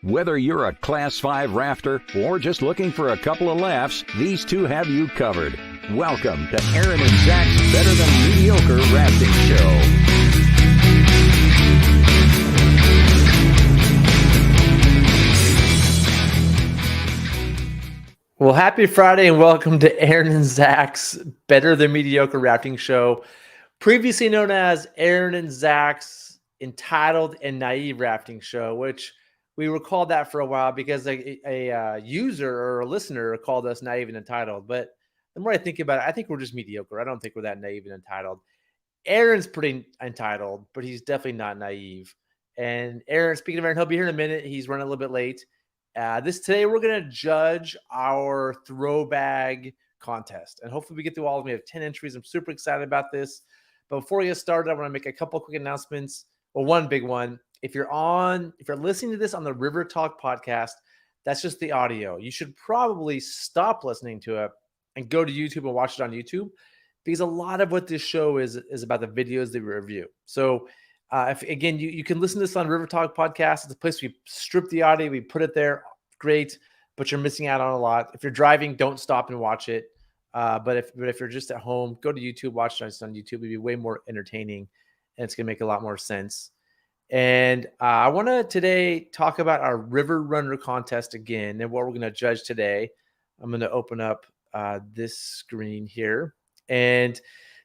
Whether you're a Class 5 rafter or just looking for a couple of laughs, these two have you covered. Welcome to Aaron and Zach's Better Than Mediocre Rafting Show. Well, happy Friday and welcome to Aaron and Zach's Better Than Mediocre Rafting Show, previously known as Aaron and Zach's Entitled and Naive Rafting Show, which we were called that for a while because a user or a listener called us naive and entitled. But the more I think about it, I think we're just mediocre. I don't think we're that naive and entitled. Aaron's pretty entitled, but he's definitely not naive. And Aaron, speaking of Aaron, he'll be here in a minute. He's running a little bit late. Today we're going to judge our throwbag contest, and hopefully we get through all of them. We have 10 entries. I'm super excited about this. But before we get started, I want to make a couple quick announcements. Well, one big one. If you're listening to this on the River Talk podcast, that's just the audio. You should probably stop listening to it and go to YouTube and watch it on YouTube, because a lot of what this show is about the videos that we review. So if again, you can listen to this on River Talk podcast. It's a place we strip the audio, we put it there. Great, but you're missing out on a lot. If you're driving, don't stop and watch it. But if you're just at home, go to YouTube, watch it on YouTube. It'll be way more entertaining, and it's gonna make a lot more sense. And I want to today talk about our River Runner contest again and what we're going to judge today. I'm going to open up this screen here. And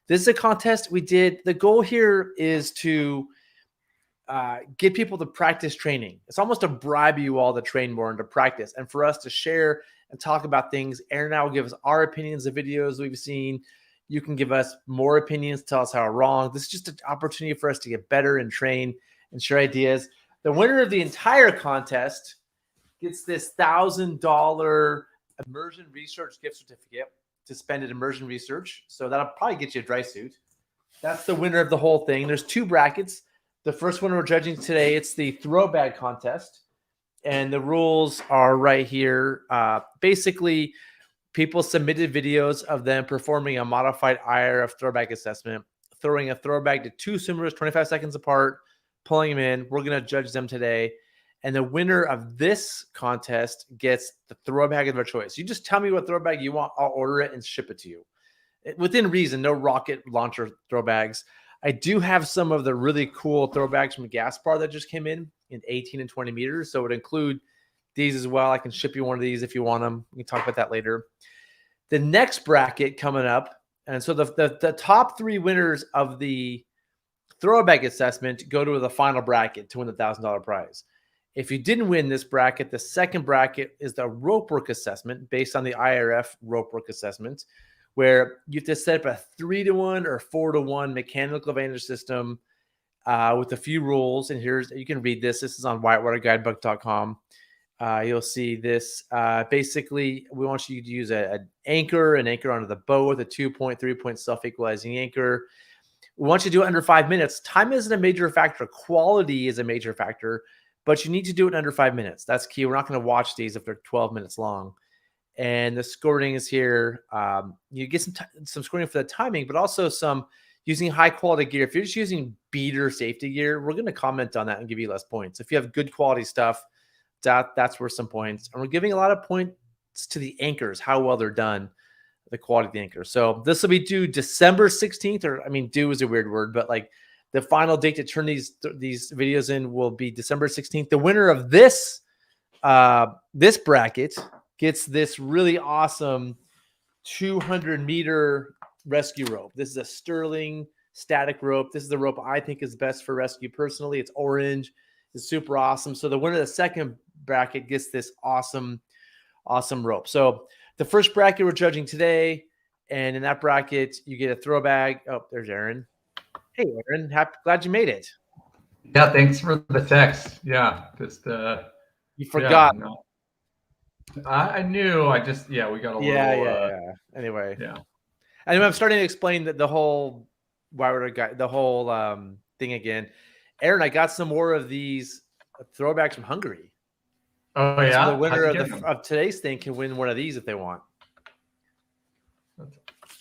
this is a contest we did. The goal here is to get people to practice training. It's almost to bribe you all to train more and to practice, and for us to share and talk about things. Aaron and I will give us our opinions of videos we've seen. You can give us more opinions, tell us how we're wrong. This is just an opportunity for us to get better and train and share ideas. The winner of the entire contest gets this $1,000 immersion research gift certificate to spend at immersion research. So that'll probably get you a dry suit. That's the winner of the whole thing. There's two brackets. The first one we're judging today, it's the throwbag contest. And the rules are right here. Basically, people submitted videos of them performing a modified IRF throwbag assessment, throwing a throwbag to two swimmers 25 seconds apart, pulling them in. We're going to judge them today. And the winner of this contest gets the throwbag of their choice. You just tell me what throwbag you want. I'll order it and ship it to you. Within reason, no rocket launcher throwbags. I do have some of the really cool throwbags from Gaspar that just came in 18 and 20 meters. So it would include these as well. I can ship you one of these if you want them. We can talk about that later. The next bracket coming up. And so the top three winners of the throwbag assessment go to the final bracket to win the $1,000 prize. If you didn't win this bracket, the second bracket is the rope work assessment based on the IRF rope work assessment, where you have to set up a 3-to-1 or 4-to-1 mechanical advantage system with a few rules. And you can read this. This is on whitewaterguidebook.com. You'll see this. Basically, we want you to use an anchor onto the bow with a 2-point, 3-point self-equalizing anchor. We want you to do it under 5 minutes. Time isn't a major factor. Quality is a major factor, but you need to do it under 5 minutes. That's key. We're not going to watch these if they're 12 minutes long. And the scoring is here. You get some scoring for the timing, but also some using high quality gear. If you're just using beater safety gear, we're going to comment on that and give you less points. If you have good quality stuff, that's worth some points. And we're giving a lot of points to the anchors, how well they're done, the quality of the anchor. So this will be due December 16th, or due is a weird word, but like the final date to turn these videos in will be December 16th. The winner of this bracket gets this really awesome 200-meter rescue rope. This is a Sterling static rope. This is the rope I think is best for rescue personally. It's orange. It's super awesome. So the winner of the second bracket gets this awesome rope. So the first bracket we're judging today, and in that bracket, you get a throwbag. Oh, there's Aaron. Hey, Aaron. Glad you made it. Yeah, thanks for the text. Yeah, just you forgot. Yeah, no. I knew. We got a little. Yeah. Anyway. Anyway, I'm starting to explain the whole thing again. Aaron, I got some more of these throwbacks from Hungary. Oh yeah. So the winner of today's thing can win one of these if they want.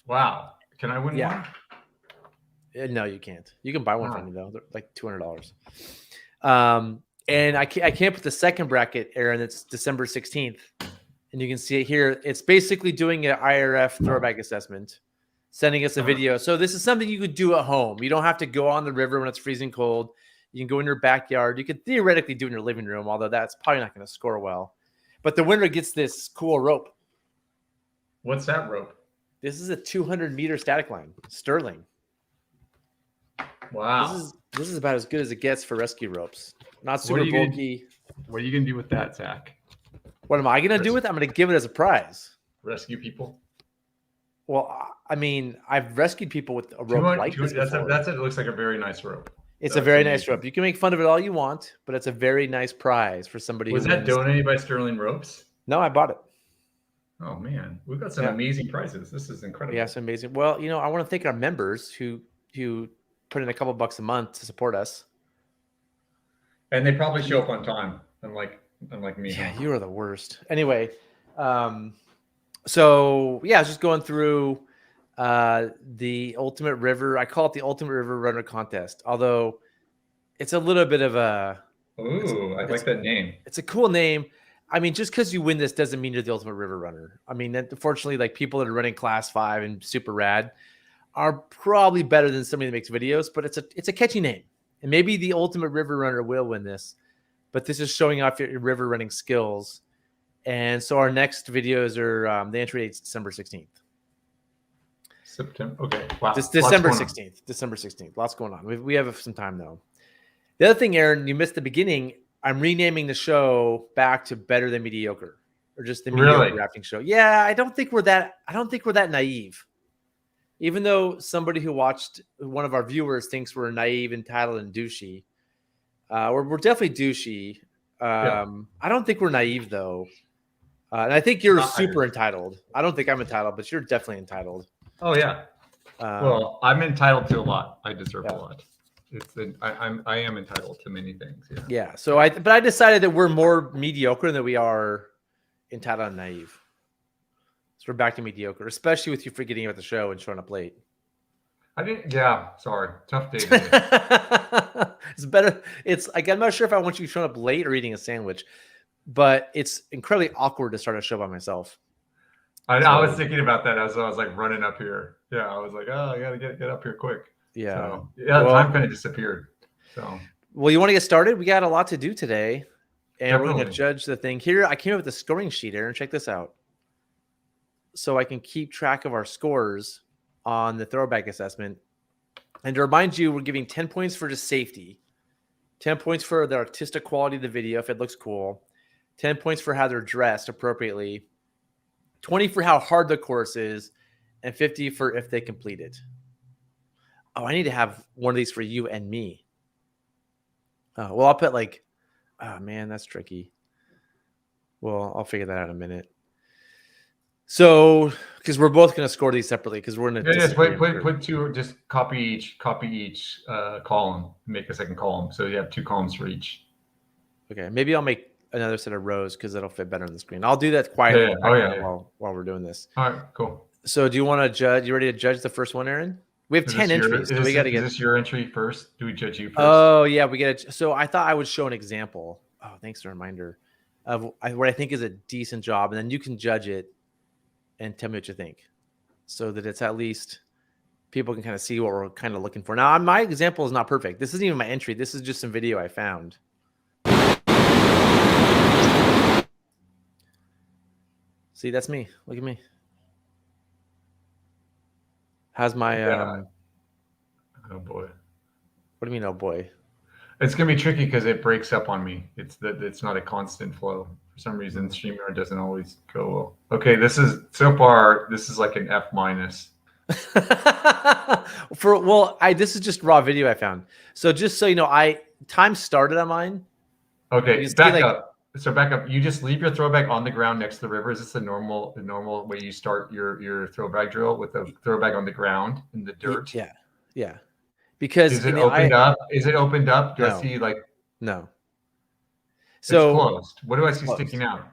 Wow. Can I win one? No, you can't. You can buy one from me though. They're like $200. And I can't put the second bracket, Aaron. It's December 16th. And you can see it here. It's basically doing an IRF throwback assessment, sending us a video. So this is something you could do at home. You don't have to go on the river when it's freezing cold. You can go in your backyard. You could theoretically do it in your living room, although that's probably not going to score well. But the winner gets this cool rope. What's that rope? This is a 200-meter static line, Sterling. Wow. This is about as good as it gets for rescue ropes. Not super bulky. What are you going to do with that, Zach? What am I going to do with it? I'm going to give it as a prize. Rescue people? Well, I mean, I've rescued people with a rope like this before. It looks like a very nice rope. It's a very nice rope. You can make fun of it all you want, but it's a very nice prize for somebody. Was that donated by Sterling Ropes? No, I bought it. Oh, man. We've got some amazing prizes. This is incredible. Yeah, it's amazing. Well, I want to thank our members who put in a couple bucks a month to support us. And they probably show up on time, unlike me. Yeah, you are the worst. Anyway, so yeah, I was just going through the Ultimate River. I call it the Ultimate River Runner Contest, although it's a little bit of a. Ooh, I like that name. It's a cool name. I mean, just because you win this doesn't mean you're the Ultimate River Runner. I mean, unfortunately, like people that are running Class 5 and super rad are probably better than somebody that makes videos, but it's a catchy name. And maybe the Ultimate River Runner will win this, but this is showing off your river running skills. And so our next videos are the entry date's December 16th. September. Okay. Wow. This December 16th. December 16th. Lots going on. We have some time though. The other thing, Aaron, you missed the beginning. I'm renaming the show back to Better Than Mediocre, or just the Mediocre Rafting Show. Yeah, I don't think we're that naive. Even though somebody who watched one of our viewers thinks we're naive, entitled, and douchey, we're definitely douchey. I don't think we're naive though, and I think you're super entitled. I don't think I'm entitled, but you're definitely entitled. Oh yeah. Well, I'm entitled to a lot. I deserve a lot. I am entitled to many things. Yeah. Yeah. So I decided that we're more mediocre than we are entitled and naive. So we're back to mediocre, especially with you forgetting about the show and showing up late. I didn't. Yeah. Sorry. Tough day today. It's better. It's like, I'm not sure if I want you showing up late or eating a sandwich, but it's incredibly awkward to start a show by myself. I was thinking about that as I was like running up here. Yeah. I was like, oh, I got to get up here quick. Yeah. So, yeah. Well, time kind of disappeared. So. Well, you want to get started? We got a lot to do today, and we're going to judge the thing here. I came up with a scoring sheet, Aaron. Check this out. So I can keep track of our scores on the throwback assessment. And to remind you, we're giving 10 points for just safety, 10 points for the artistic quality of the video, if it looks cool, 10 points for how they're dressed appropriately, 20 for how hard the course is, and 50 for if they complete it. Oh, I need to have one of these for you and me. Oh, well, I'll put like, oh man, that's tricky. Well, I'll figure that out in a minute. So, because we're both going to score these separately, because we're in a put two, just copy each column, make a second column. So you have two columns for each. Okay, maybe I'll make another set of rows because that'll fit better on the screen. I'll do that quietly while we're doing this. All right, cool. So do you want to judge? You ready to judge the first one, Aaron? We have 10 entries. So we got to get. Is this your entry first? Do we judge you first? Oh yeah, we get it. So I thought I would show an example. Oh, thanks for the reminder of what I think is a decent job, and then you can judge it and tell me what you think, so that it's at least people can kind of see what we're kind of looking for. Now, my example is not perfect. This isn't even my entry. This is just some video I found. See, that's me. Look at me. How's my oh boy. What do you mean, oh boy? It's gonna be tricky because it breaks up on me. It's not a constant flow. For some reason, StreamYard doesn't always go well. Okay, this is like an F minus. This is just raw video I found. So just so you know, time started on mine. Okay, back up. So back up. You just leave your throwback on the ground next to the river. Is this the normal way you start your throwback drill, with the throwback on the ground in the dirt? Yeah. Because is it opened up? Is it opened up? Do no. I see like no? So it's closed. What do I see sticking out?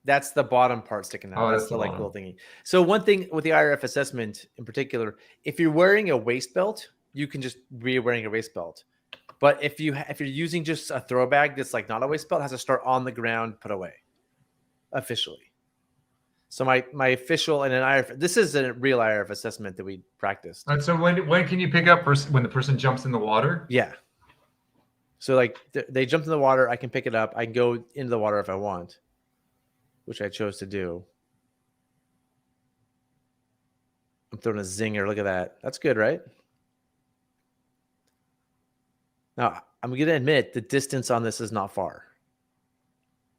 That's the bottom part sticking out. Oh, that's the like little thingy. So one thing with the IRF assessment in particular, if you're wearing a waist belt, you can just be wearing a waist belt. But if you're using just a throw bag that's like not always spelled, it has to start on the ground, put away officially. So my official and an IRF, this is a real IRF assessment that we practiced. So when can you pick up when the person jumps in the water? Yeah. So like they jumped in the water, I can pick it up. I can go into the water if I want, which I chose to do. I'm throwing a zinger. Look at that. That's good, right? Now, I'm going to admit the distance on this is not far.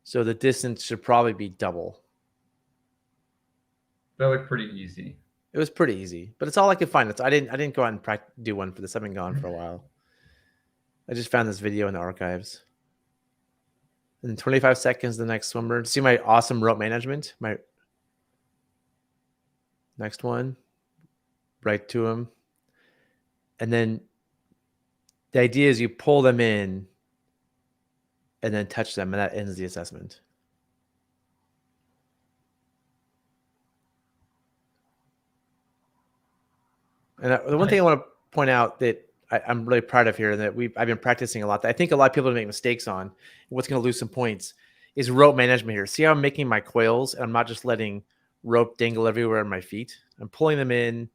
So the distance should probably be double. That looked pretty easy. It was pretty easy, but it's all I could find. I didn't go out and do one for this. I've been gone for a while. I just found this video in the archives. In 25 seconds, the next swimmer. See my awesome rope management? My next one. Right to him. And then the idea is you pull them in and then touch them, and that ends the assessment. And the one thing I want to point out that I'm really proud of here, and that I've been practicing a lot, that I think a lot of people make mistakes on, what's going to lose some points, is rope management here. See how I'm making my coils, and I'm not just letting rope dangle everywhere on my feet. I'm pulling them in.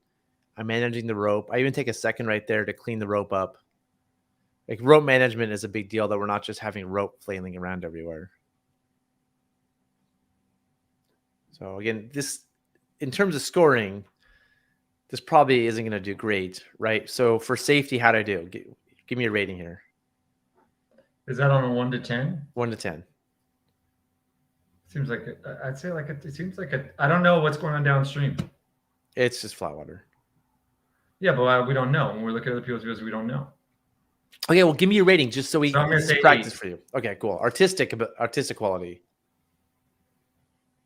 I'm managing the rope. I even take a second right there to clean the rope up. Like rope management is a big deal, that we're not just having rope flailing around everywhere. So again, this, in terms of scoring, this probably isn't going to do great, right? So for safety, how do I do? Give me a rating here. Is that on a 1 to 10? 1 to 10. Seems like I'd say like it seems like I don't know what's going on downstream. It's just flat water. Yeah, but we don't know. When we look at other people's videos, we don't know. Okay, well, give me your rating just so we I'm gonna say practice 8. for you. Okay, cool. Artistic quality.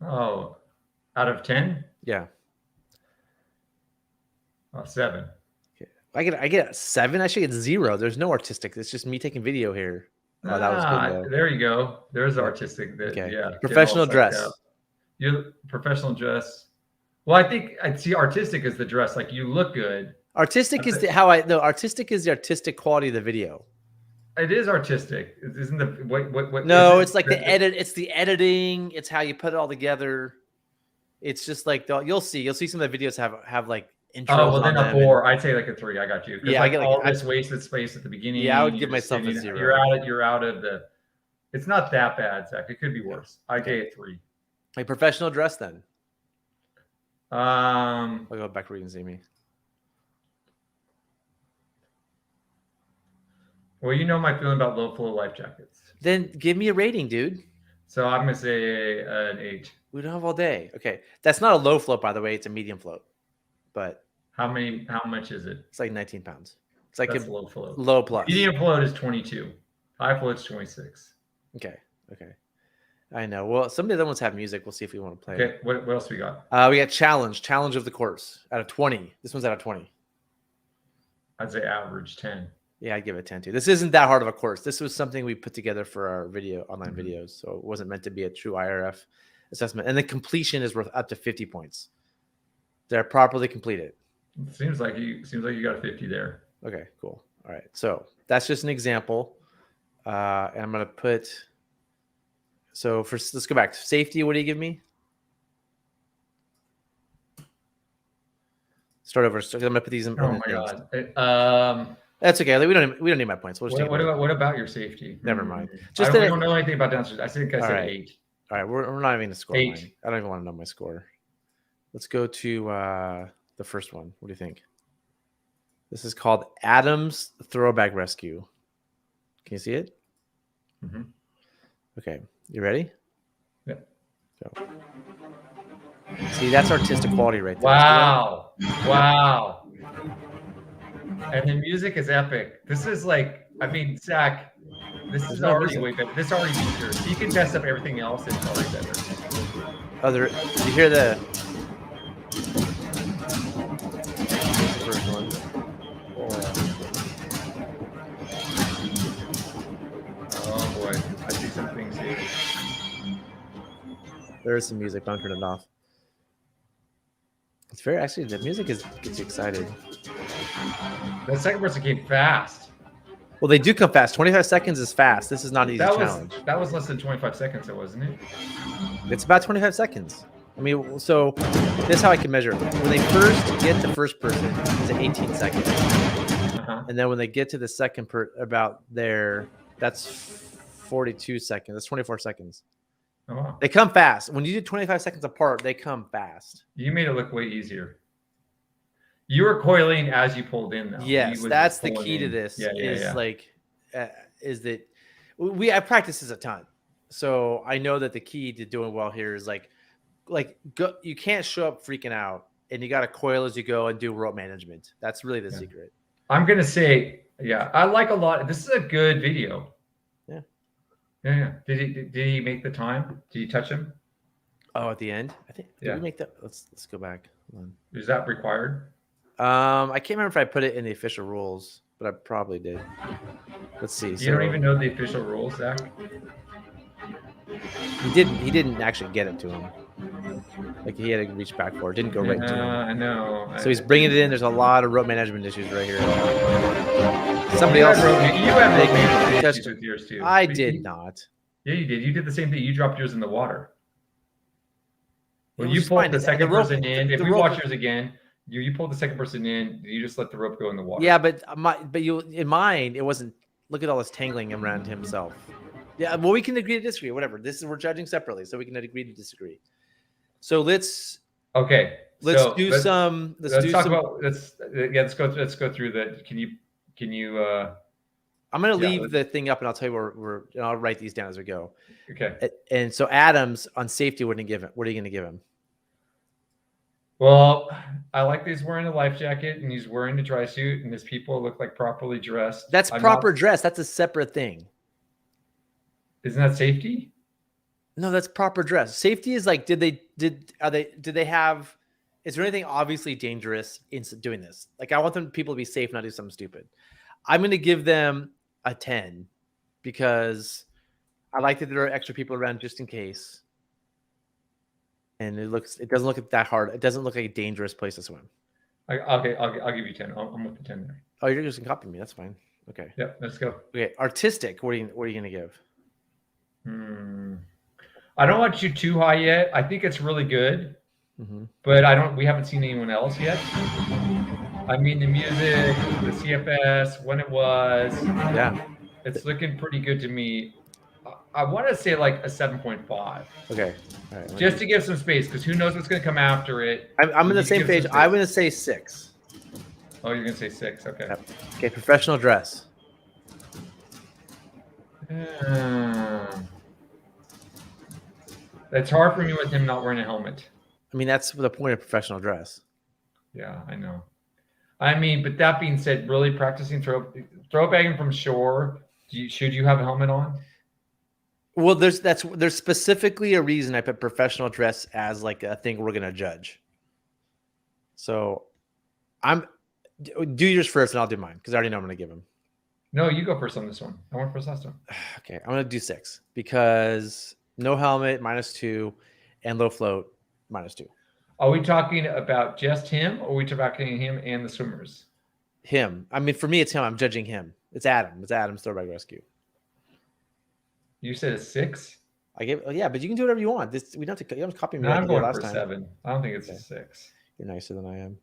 Oh, out of 10? Yeah. 7. Okay. I get a 7. I should get 0. There's no artistic. It's just me taking video here. Oh, that was good, though. There you go. There's artistic. Okay. Yeah. Professional dress. You professional dress. Well, I think I'd see artistic as the dress. Like you look good. Artistic is artistic is the artistic quality of the video. It is artistic. Isn't the what? No, it's like the edit. It's the editing. It's how you put it all together. It's just like you'll see some of the videos have like intros. Oh well, then a 4. I'd say like a 3. I got you. Yeah, like I get all this wasted space at the beginning. Yeah, I would give myself a 0. You're out of the. It's not that bad, Zach. It could be worse. I gave it 3. Like professional dress, then. I'll go back where you can see me. Well, you know my feeling about low flow life jackets. Then give me a rating, dude. So I'm gonna say an 8. We don't have all day. Okay, that's not a low float, by the way. It's a medium float. But how much is it? It's like 19 pounds. It's like That's a low float. Low plus. Medium float is 22. High float's 26. Okay. I know. Well, some of the other ones have music. We'll see if we want to play. Okay. What else we got? We got challenge of the course out of 20. This one's out of 20. I'd say average 10. Yeah, I'd give it 10 too. This isn't that hard of a course. This was something we put together for our online videos. So it wasn't meant to be a true IRF assessment. And the completion is worth up to 50 points. They're properly completed. It seems like you got a 50 there. Okay, cool. All right. So that's just an example. And I'm going to put, let's go back. Safety, what do you give me? Start over. So I'm going to put these in. Oh my God. That's okay. We don't need my points. We'll just what about your safety? Never mind. We don't know anything about downstairs. I think I said 8. All right. We're not even going to score 8. mine. I don't even want to know my score. Let's go to the first one. What do you think? This is called Adam's Throwback Rescue. Can you see it? Mm-hmm. Okay. You ready? Yeah. Go. See, that's artistic quality right there. Wow. Wow. And the music is epic. This is like, Zach, this is already way better. This already beats yours. You can test up everything else. It's already better. Did you hear the first one? Oh boy, I see some things here. There is some music, but I'm turning it off. It's very, actually, the music gets you excited. The second person came fast. Well, they do come fast. 25 seconds is fast. This is not an easy challenge. That was less than 25 seconds, though, wasn't it? It's about 25 seconds. I mean, so this is how I can measure it. When they first get to first person, it's at 18 seconds. And then when they get to the second about there, that's 42 seconds. That's 24 seconds. Oh, wow. They come fast. When you do 25 seconds apart, they come fast. You made it look way easier. You were coiling as you pulled in, though. Yes, that's the key to this. Is that I practice this a ton, so I know that the key to doing well here is go, you can't show up freaking out, and you got to coil as you go and do rope management. That's really the secret. I'm gonna say, I like a lot. This is a good video. Yeah. Did he make the time? Did you touch him? Oh, at the end, I think. Did we make that? Let's go back. Hold on. Is that required? I can't remember if I put it in the official rules, but I probably did. Let's see. You don't even know the official rules, Zach? He didn't actually get it to him. Like he had to reach back for it. Didn't go right to him. I know. So he's bringing it in. There's a lot of rope management issues right here. Somebody else. You had rope management issues with yours too. I did not. Yeah, you did. You did the same thing. You dropped yours in the water. When you pulled the second person in, if we watch yours again, you pulled the second person in, you just let the rope go in the water. Yeah, but in mine, it wasn't. Look at all this tangling around himself. Yeah, well, we can agree to disagree. Whatever. We're judging separately, so we can agree to disagree. So let's talk about. Let's go through that. Can you? I'm gonna leave the thing up, and I'll tell you and I'll write these down as we go. Okay. And so Adams on safety wouldn't give him. What are you gonna give him? Well, I like that he's wearing a life jacket and he's wearing the dry suit, and his people look like properly dressed. That's proper dress. That's a separate thing. Isn't that safety? No, that's proper dress. Safety is like, did they have? Is there anything obviously dangerous in doing this? Like, I want people to be safe, not do something stupid. I'm going to give them a 10 because I like that there are extra people around just in case. And it doesn't look that hard. It doesn't look like a dangerous place to swim. Okay, I'll give you 10. I'm with the 10 there. Oh, you're just gonna copy me. That's fine. Okay. Yeah, let's go. Okay, artistic. What are you gonna give? I don't want you too high yet. I think it's really good, but we haven't seen anyone else yet. I mean, the music, the CFS, when it was, it's looking pretty good to me. I want to say like a 7.5. Okay. All right. Just to give some space, because who knows what's going to come after it. I'm on the same page. I'm going to say 6. Oh, you're going to say 6. Okay. Yep. Okay. Professional dress. That's hard for me with him not wearing a helmet. I mean, that's the point of professional dress. Yeah, I know. I mean, but that being said, really practicing throw bagging from shore, should you have a helmet on? Well, there's specifically a reason I put professional dress as like a thing we're gonna judge. So, do yours first, and I'll do mine because I already know I'm gonna give him. No, you go first on this one. I went first last time. Okay, I'm gonna do 6 because no helmet -2, and low float -2. Are we talking about just him, or are we talking him and the swimmers? Him. I mean, for me, it's him. I'm judging him. It's Adam. It's Adam's throwback rescue. You said a 6? Yeah, but you can do whatever you want. You don't have to. You don't copy me. No, I'm going for 7. I don't think it's a 6. You're nicer than I am.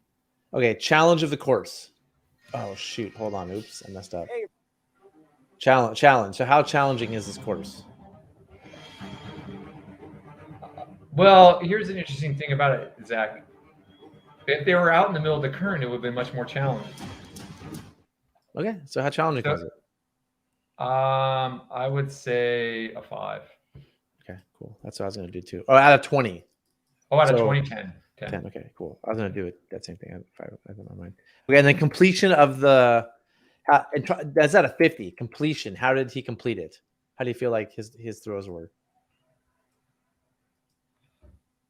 Okay, challenge of the course. Oh shoot! Hold on. Oops, I messed up. Challenge. So how challenging is this course? Well, here's an interesting thing about it, Zach. If they were out in the middle of the current, it would have been much more challenging. Okay, so how challenging was it? I would say a 5. Okay, cool. That's what I was going to do too. Oh, out of 20. Oh, out of 20, 10. 10. Okay, cool. I was going to do it that same thing. I have 5 in my mind. Okay, and then completion of that's at a 50. Completion. How did he complete it? How do you feel like his throws were?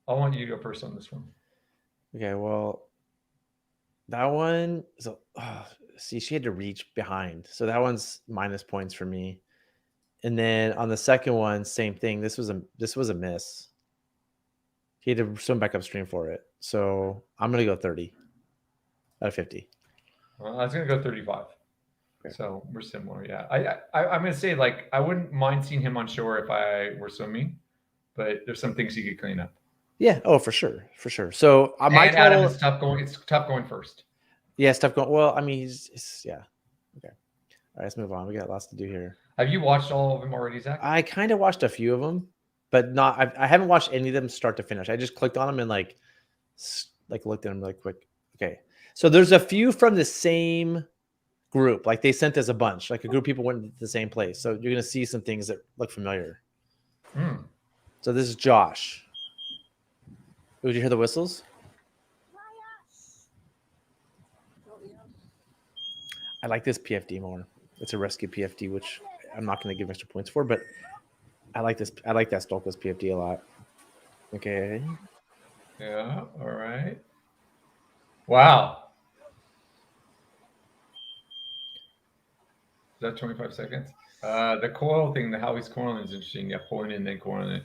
I want you to go first on this one. Okay, well, that one. So, see, she had to reach behind, so that one's minus points for me. And then on the second one, same thing. This was a miss. He had to swim back upstream for it. So I'm gonna go 30 out of 50. Well, I was gonna go 35. So we're similar. Yeah. I'm going to say, like, I wouldn't mind seeing him on shore if I were swimming, but there's some things he could clean up. Yeah. Oh, for sure. For sure. So my And Adam, total. it's tough going first. Yeah, stuff going. Well, I mean, he's yeah. Okay. All right, let's move on. We got lots to do here. Have you watched all of them already, Zach? I kind of watched a few of them, but not. I haven't watched any of them start to finish. I just clicked on them and like looked at them like quick. Okay, so there's a few from the same group. Like they sent us a bunch. Like a group of people went to the same place. So you're gonna see some things that look familiar. So this is Josh. Would you hear the whistles? I like this PFD more. It's a rescue PFD, which I'm not going to give extra points for, but I like this. I like that Stolka's PFD a lot. Okay. Yeah. All right. Wow. Is that 25 seconds? The coil thing, how he's coiling is interesting. Yeah, pulling in, then coiling it.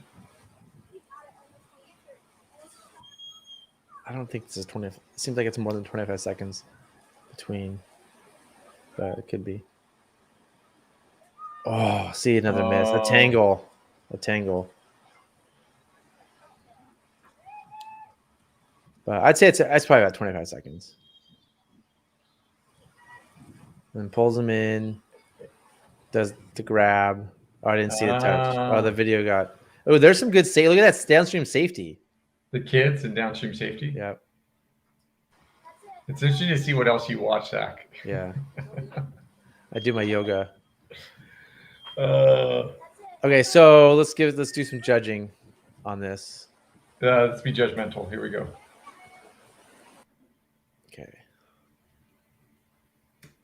I don't think this is 20. It seems like it's more than 25 seconds between, but it could be. Oh, see another miss. A tangle. But I'd say it's probably about 25 seconds. And pulls him in. Does the grab. Oh, I didn't see the touch. Oh, the video got. Oh, there's some good safety. Look at that downstream safety. The kids and downstream safety. Yeah. It's interesting to see what else you watch, Zach. Yeah. I do my yoga. Uh, Okay, so let's do some judging on this. let's be judgmental. Here we go. Okay.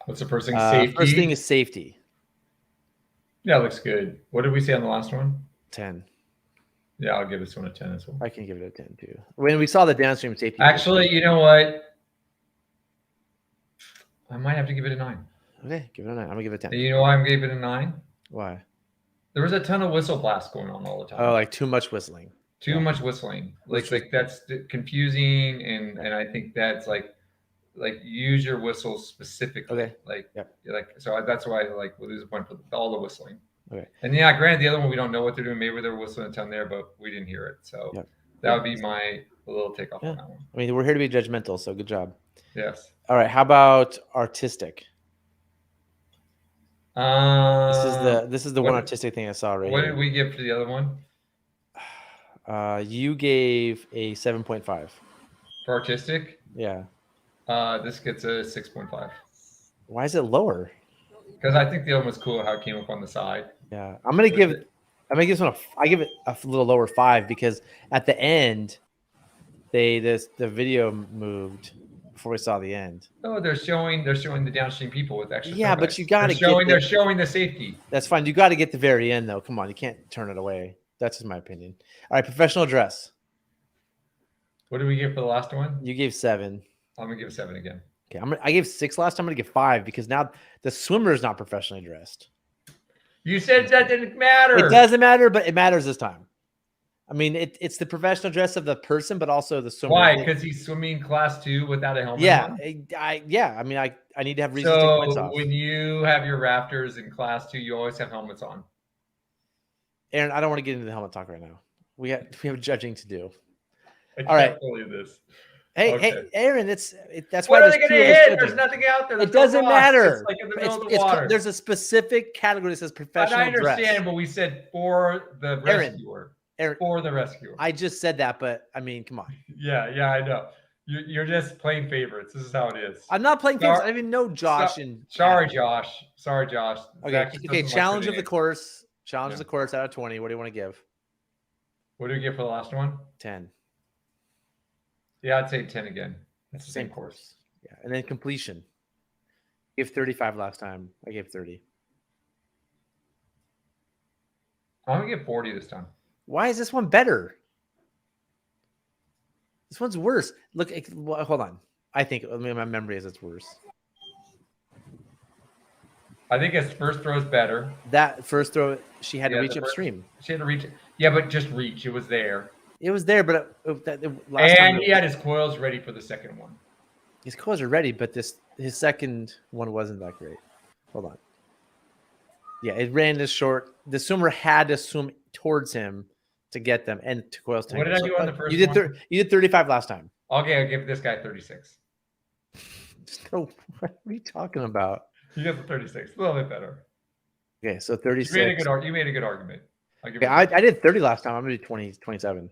What's the first thing? Safety. First thing is safety. Yeah, looks good. What did we say on the last one? 10. Yeah, I'll give this one a 10 as well. I can give it a 10 too. When we saw the downstream safety. Actually, you know what? I might have to give it a 9. Okay, give it a 9. I'm gonna give it a 10. You know why I'm giving it a 9? Why? There was a ton of whistle blasts going on all the time. Oh, like too much whistling. Too much whistling. Like that's confusing, and I think that's like use your whistles specifically. Okay. Like so that's why we'll lose a point for all the whistling. Okay. And yeah, granted, the other one we don't know what they're doing. Maybe they're whistling a ton there, but we didn't hear it. So that would be my little takeoff on that one. I mean, we're here to be judgmental, so good job. Yes. All right. How about artistic? This is the one artistic thing I saw right What here. did we give for the other one? You gave a 7.5. For artistic? Yeah. This gets a 6.5. Why is it lower? Because I think the other one was cool how it came up on the side. Yeah. I'm gonna give this one I give it a little lower 5 because at the end the video moved before we saw the end. Oh, they're showing the downstream people with extra. Yeah, but you got to they're showing the safety. That's fine. You got to get the very end though. Come on, you can't turn it away. That's just my opinion. All right, professional dress. What did we give for the last one? You gave 7. I'm gonna give 7 again. Okay, I gave 6 last time. I'm gonna give 5 because now the swimmer is not professionally dressed. You said that didn't matter. It doesn't matter, but it matters this time. I mean, it's the professional dress of the person, but also the swimmer. Why? Because he's swimming class 2 without a helmet. Yeah, on? I mean, I need to have reason to take points off. When you have your rafters in class 2, you always have helmets on. Aaron, I don't want to get into the helmet talk right now. We have judging to do. I All right. can't believe this. Hey, Aaron, that's what why are they going to hit? There's nothing out there. It doesn't matter. It's like in the middle of the water. There's a specific category that says professional I understand, dress. but we said for the rescuer. Aaron, for the rescuer. I just said that, but I mean, come on. Yeah, I know. You're just playing favorites. This is how it is. I'm not playing favorites. I didn't even know Josh Sorry, Josh. Okay, challenge of the course. Challenge of the course out of 20. What do you want to give? What do we give for the last one? 10. Yeah, I'd say 10 again. That's the same course. Yeah, and then completion. You gave 35 last time. I gave 30. I'm gonna give 40 this time. Why is this one better? This one's worse. Look, hold on. I mean, my memory is it's worse. I think his first throw is better. That first throw, she had to reach upstream. She had to reach. Yeah, but just reach. It was there. It was there, but last time he had his coils ready for the second one. His coils are ready, but his second one wasn't that great. Hold on. Yeah, it ran this short. The swimmer had to swim towards him to get them and to coils tangle. What did I do on the first you did one? You did 35 last time. Okay, I'll give this guy 36. So what are you talking about? You got the 36. A little bit better. Okay, so 36. You made a good argument. Okay, I did 30 last time. I'm gonna do 20, 27.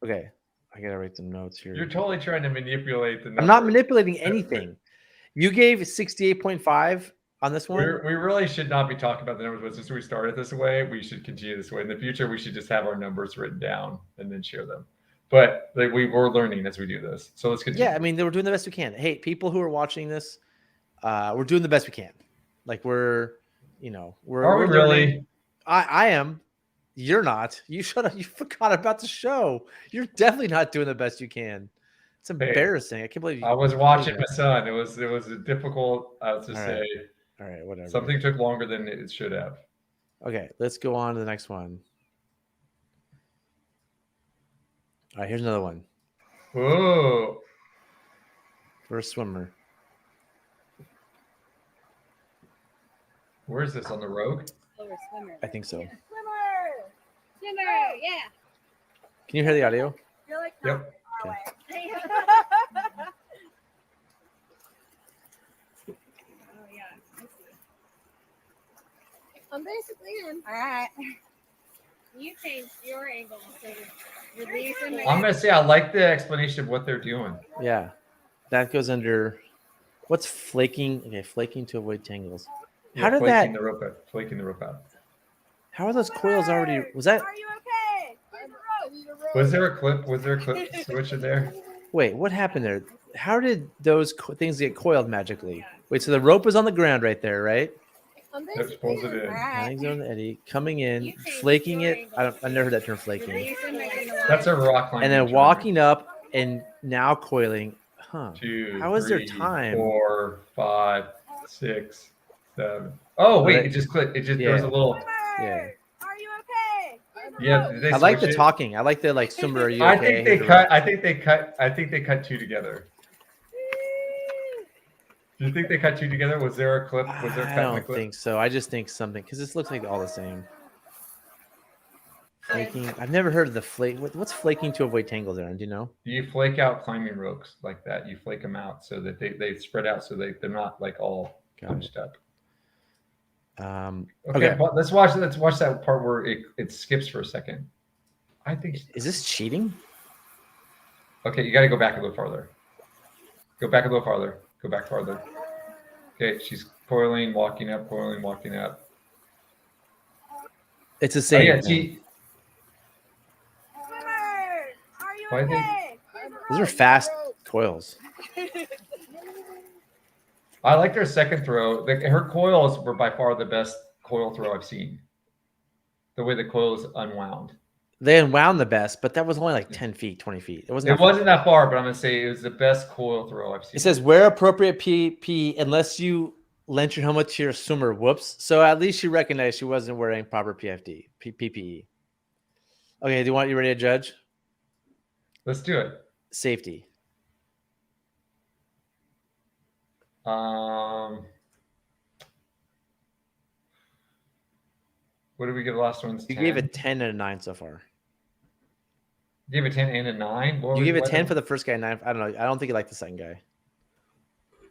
Okay, I gotta write some notes here. You're totally trying to manipulate the numbers. I'm not manipulating anything. You gave 68.5 on this one. We really should not be talking about the numbers, but since we started this way, we should continue this way. In the future, we should just have our numbers written down and then share them. But we're learning as we do this. So let's continue. Yeah, I mean, we're doing the best we can. Hey, people who are watching this, we're doing the best we can. Like we're Are we really? I am. You're not. You shut up. You forgot about the show. You're definitely not doing the best you can. It's embarrassing. I can't believe you. I was watching my son. It was a difficult say. All right, whatever. Something took longer than it should have. Okay, let's go on to the next one. All right, here's another one. Whoa. First swimmer. Where is this, on the Rogue? Swimmer. I think so. Yeah. Swimmer, yeah. Can you hear the audio? You're like Yep. far away. Oh yeah, I see. I'm basically in. All right. You changed your angle to release and I'm going to say I like the explanation of what they're doing. Yeah. That goes under what's flaking? Okay, flaking to avoid tangles. How did that Flaking the rope out. How are those coils already? Was that? Are you okay? Where's the rope? Was there a clip switch in there? Wait, what happened there? How did those things get coiled magically? Wait, so the rope was on the ground right there, right? Let's pulls it in. Hanging on the eddy, coming in, flaking it. I've never heard that term flaking. That's a rock climbing. And then walking up and now coiling. Huh. 2, How is there 3, time? 4, 5, 6, 7. Oh wait, it just clicked. It just there was a little. Yeah. Are you okay? Yeah, did they I like the switch it? talking. I like the swimmer. Are you I okay? think they cut two together. Do you think they cut two together? Was there a clip? Was there a cut I in the don't clip? think so. I just think something because this looks like all the same. Flaking. I've never heard of the flake. What's flaking to avoid tangles, Aaron? Do you know? You flake out climbing ropes like that. You flake them out so that they spread out so they're not like all bunched up. Okay, but let's watch that part where it skips for a second. I think. Is this cheating? Okay, you got to go back a little farther. Go back a little farther. Go back farther. Okay, she's coiling, walking up, coiling, walking up. It's the same. Oh, yeah, thing. Are you Why okay? Those are fast coils. I like her second throw. Her coils were by far the best coil throw I've seen. The way the coil is unwound. They unwound the best, but that was only like 10 feet, 20 feet. It wasn't that far, but I'm going to say it was the best coil throw I've seen. It says wear appropriate PPE unless you lent your helmet to your swimmer. Whoops. So at least she recognized she wasn't wearing proper PPE. Okay, you ready to judge? Let's do it. Safety. What did we give the last ones? You 10? gave a 10 and a 9 so far. You gave a 10 and a 9? You gave a 10 for the first guy, 9. I don't know. I don't think you like the second guy.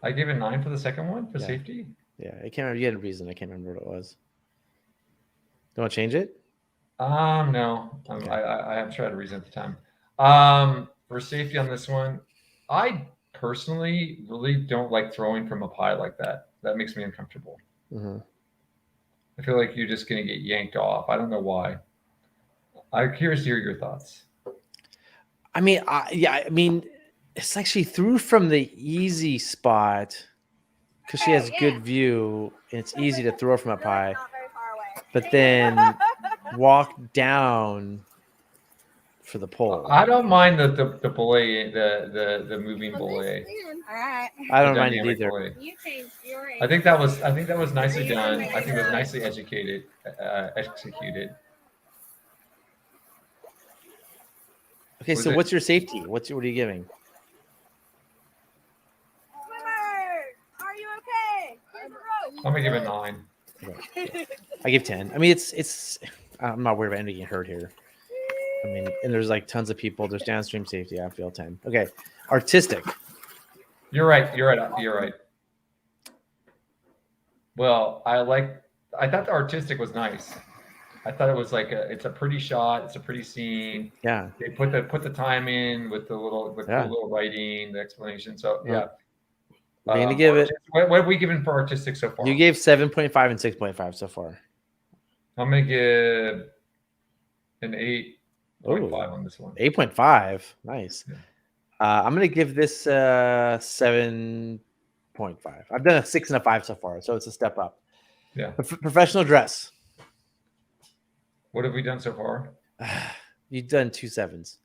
I gave a 9 for the second one for safety? Yeah, I can't remember. You had a reason. I can't remember what it was. Do you want to change it? No. Okay. I have tried to reason at the time. For safety on this one, I personally really don't like throwing from up high like that. That makes me uncomfortable. Mm-hmm. I feel like you're just going to get yanked off. I don't know why. I'm curious to hear your thoughts. I mean, it's like she threw from the easy spot because she has good view and it's easy to throw from up high. Not very far away. But then walk down for the pole. I don't mind the belay, the moving belay. All right. I don't mind it either. Belay. You changed your I think that was nicely done. I think it was nicely executed. Okay, so what's your safety? What are you giving? Swimmer, are you I'm gonna give it 9. Okay. I give 10. I mean, it's. I'm not worried about anybody getting hurt here. I mean, and there's like tons of people. There's downstream safety. I feel 10. Okay, artistic. You're right. You're right. Well, I thought the artistic was nice. I thought it was like it's a pretty shot. It's a pretty scene. Yeah. They put the time in with the little writing, the explanation. So yeah. We're gonna give it. What have we given for artistic so far? You gave 7.5 and 6.5 so far. I'm gonna give an 8.5 on this one. 8.5. Nice. Yeah. I'm gonna give this 7.5. I've done a 6 and a 5 so far, so it's a step up. Yeah. Professional dress. What have we done so far? You've done 2 7s.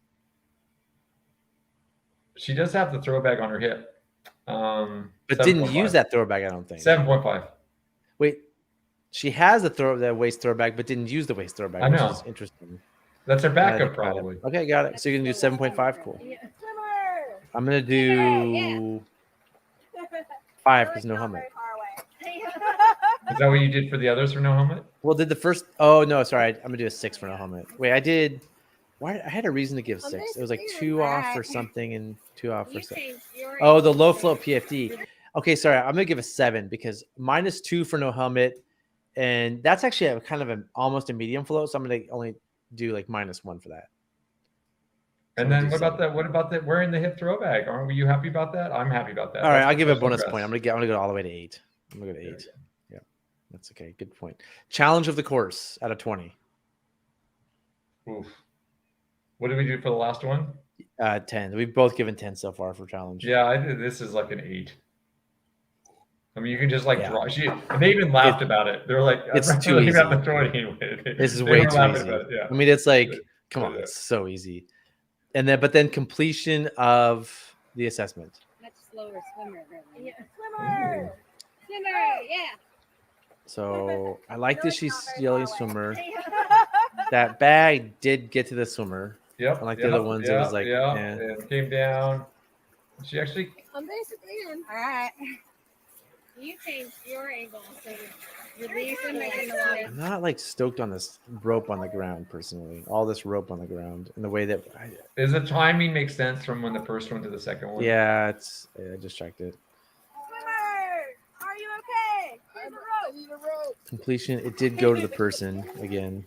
She does have the throwback on her hip. But didn't use that throwback, I don't think. 7.5. Wait, she has the waist throwback, but didn't use the waist throwback. I know. Which is interesting. That's her backup, probably. Okay, got it. So you can do 7.5. Cool. Yeah. I'm gonna do 5 because no helmet. Is that what you did for the others for no helmet? Well, did the first? Oh no, sorry. I'm gonna do a 6 for no helmet. Wait, I did. Why? I had a reason to give 6. It was like 2 off for something and 2 off for something. Oh, the low float PFD. Okay, sorry. I'm gonna give a 7 because -2 for no helmet, and that's actually a kind of almost a medium float. So I'm gonna only do like -1 for that. So And then what about that wearing the hip throwback? Aren't you happy about that? I'm happy about that. All right, I'll give it a professional bonus dress. point. I'm gonna go all the way to 8. I'm gonna go to 8. Yeah, that's okay. Good point. Challenge of the course out of 20. Oof. What did we do for the last one? 10. We've both given 10 so far for challenge. Yeah, I think this is like an 8. I mean, you can just like Yeah. draw. And they even laughed about it. They're like, It's I'm too really easy. about to throw it anyway. This is They way were too laughing easy. about it, yeah. I mean, it's like, Yeah. come on, Yeah. it's so easy. And then completion of the assessment. Much slower swimmer, really. Yeah. Swimmer! Swimmer, yeah. So I like that she's yelling swimmer. That bag did get to the swimmer. Yep. Unlike the other ones, it was like, yeah. eh. It came down. She actually. I'm basically in. All right. You changed your angle so you're releasing in the water. I'm not like stoked on this rope on the ground personally. All this rope on the ground and the way that Does the timing make sense from when the first one to the second one? I distracted. Swimmer, are you okay? Here's a rope. I need a rope. Completion. It did go to the person again.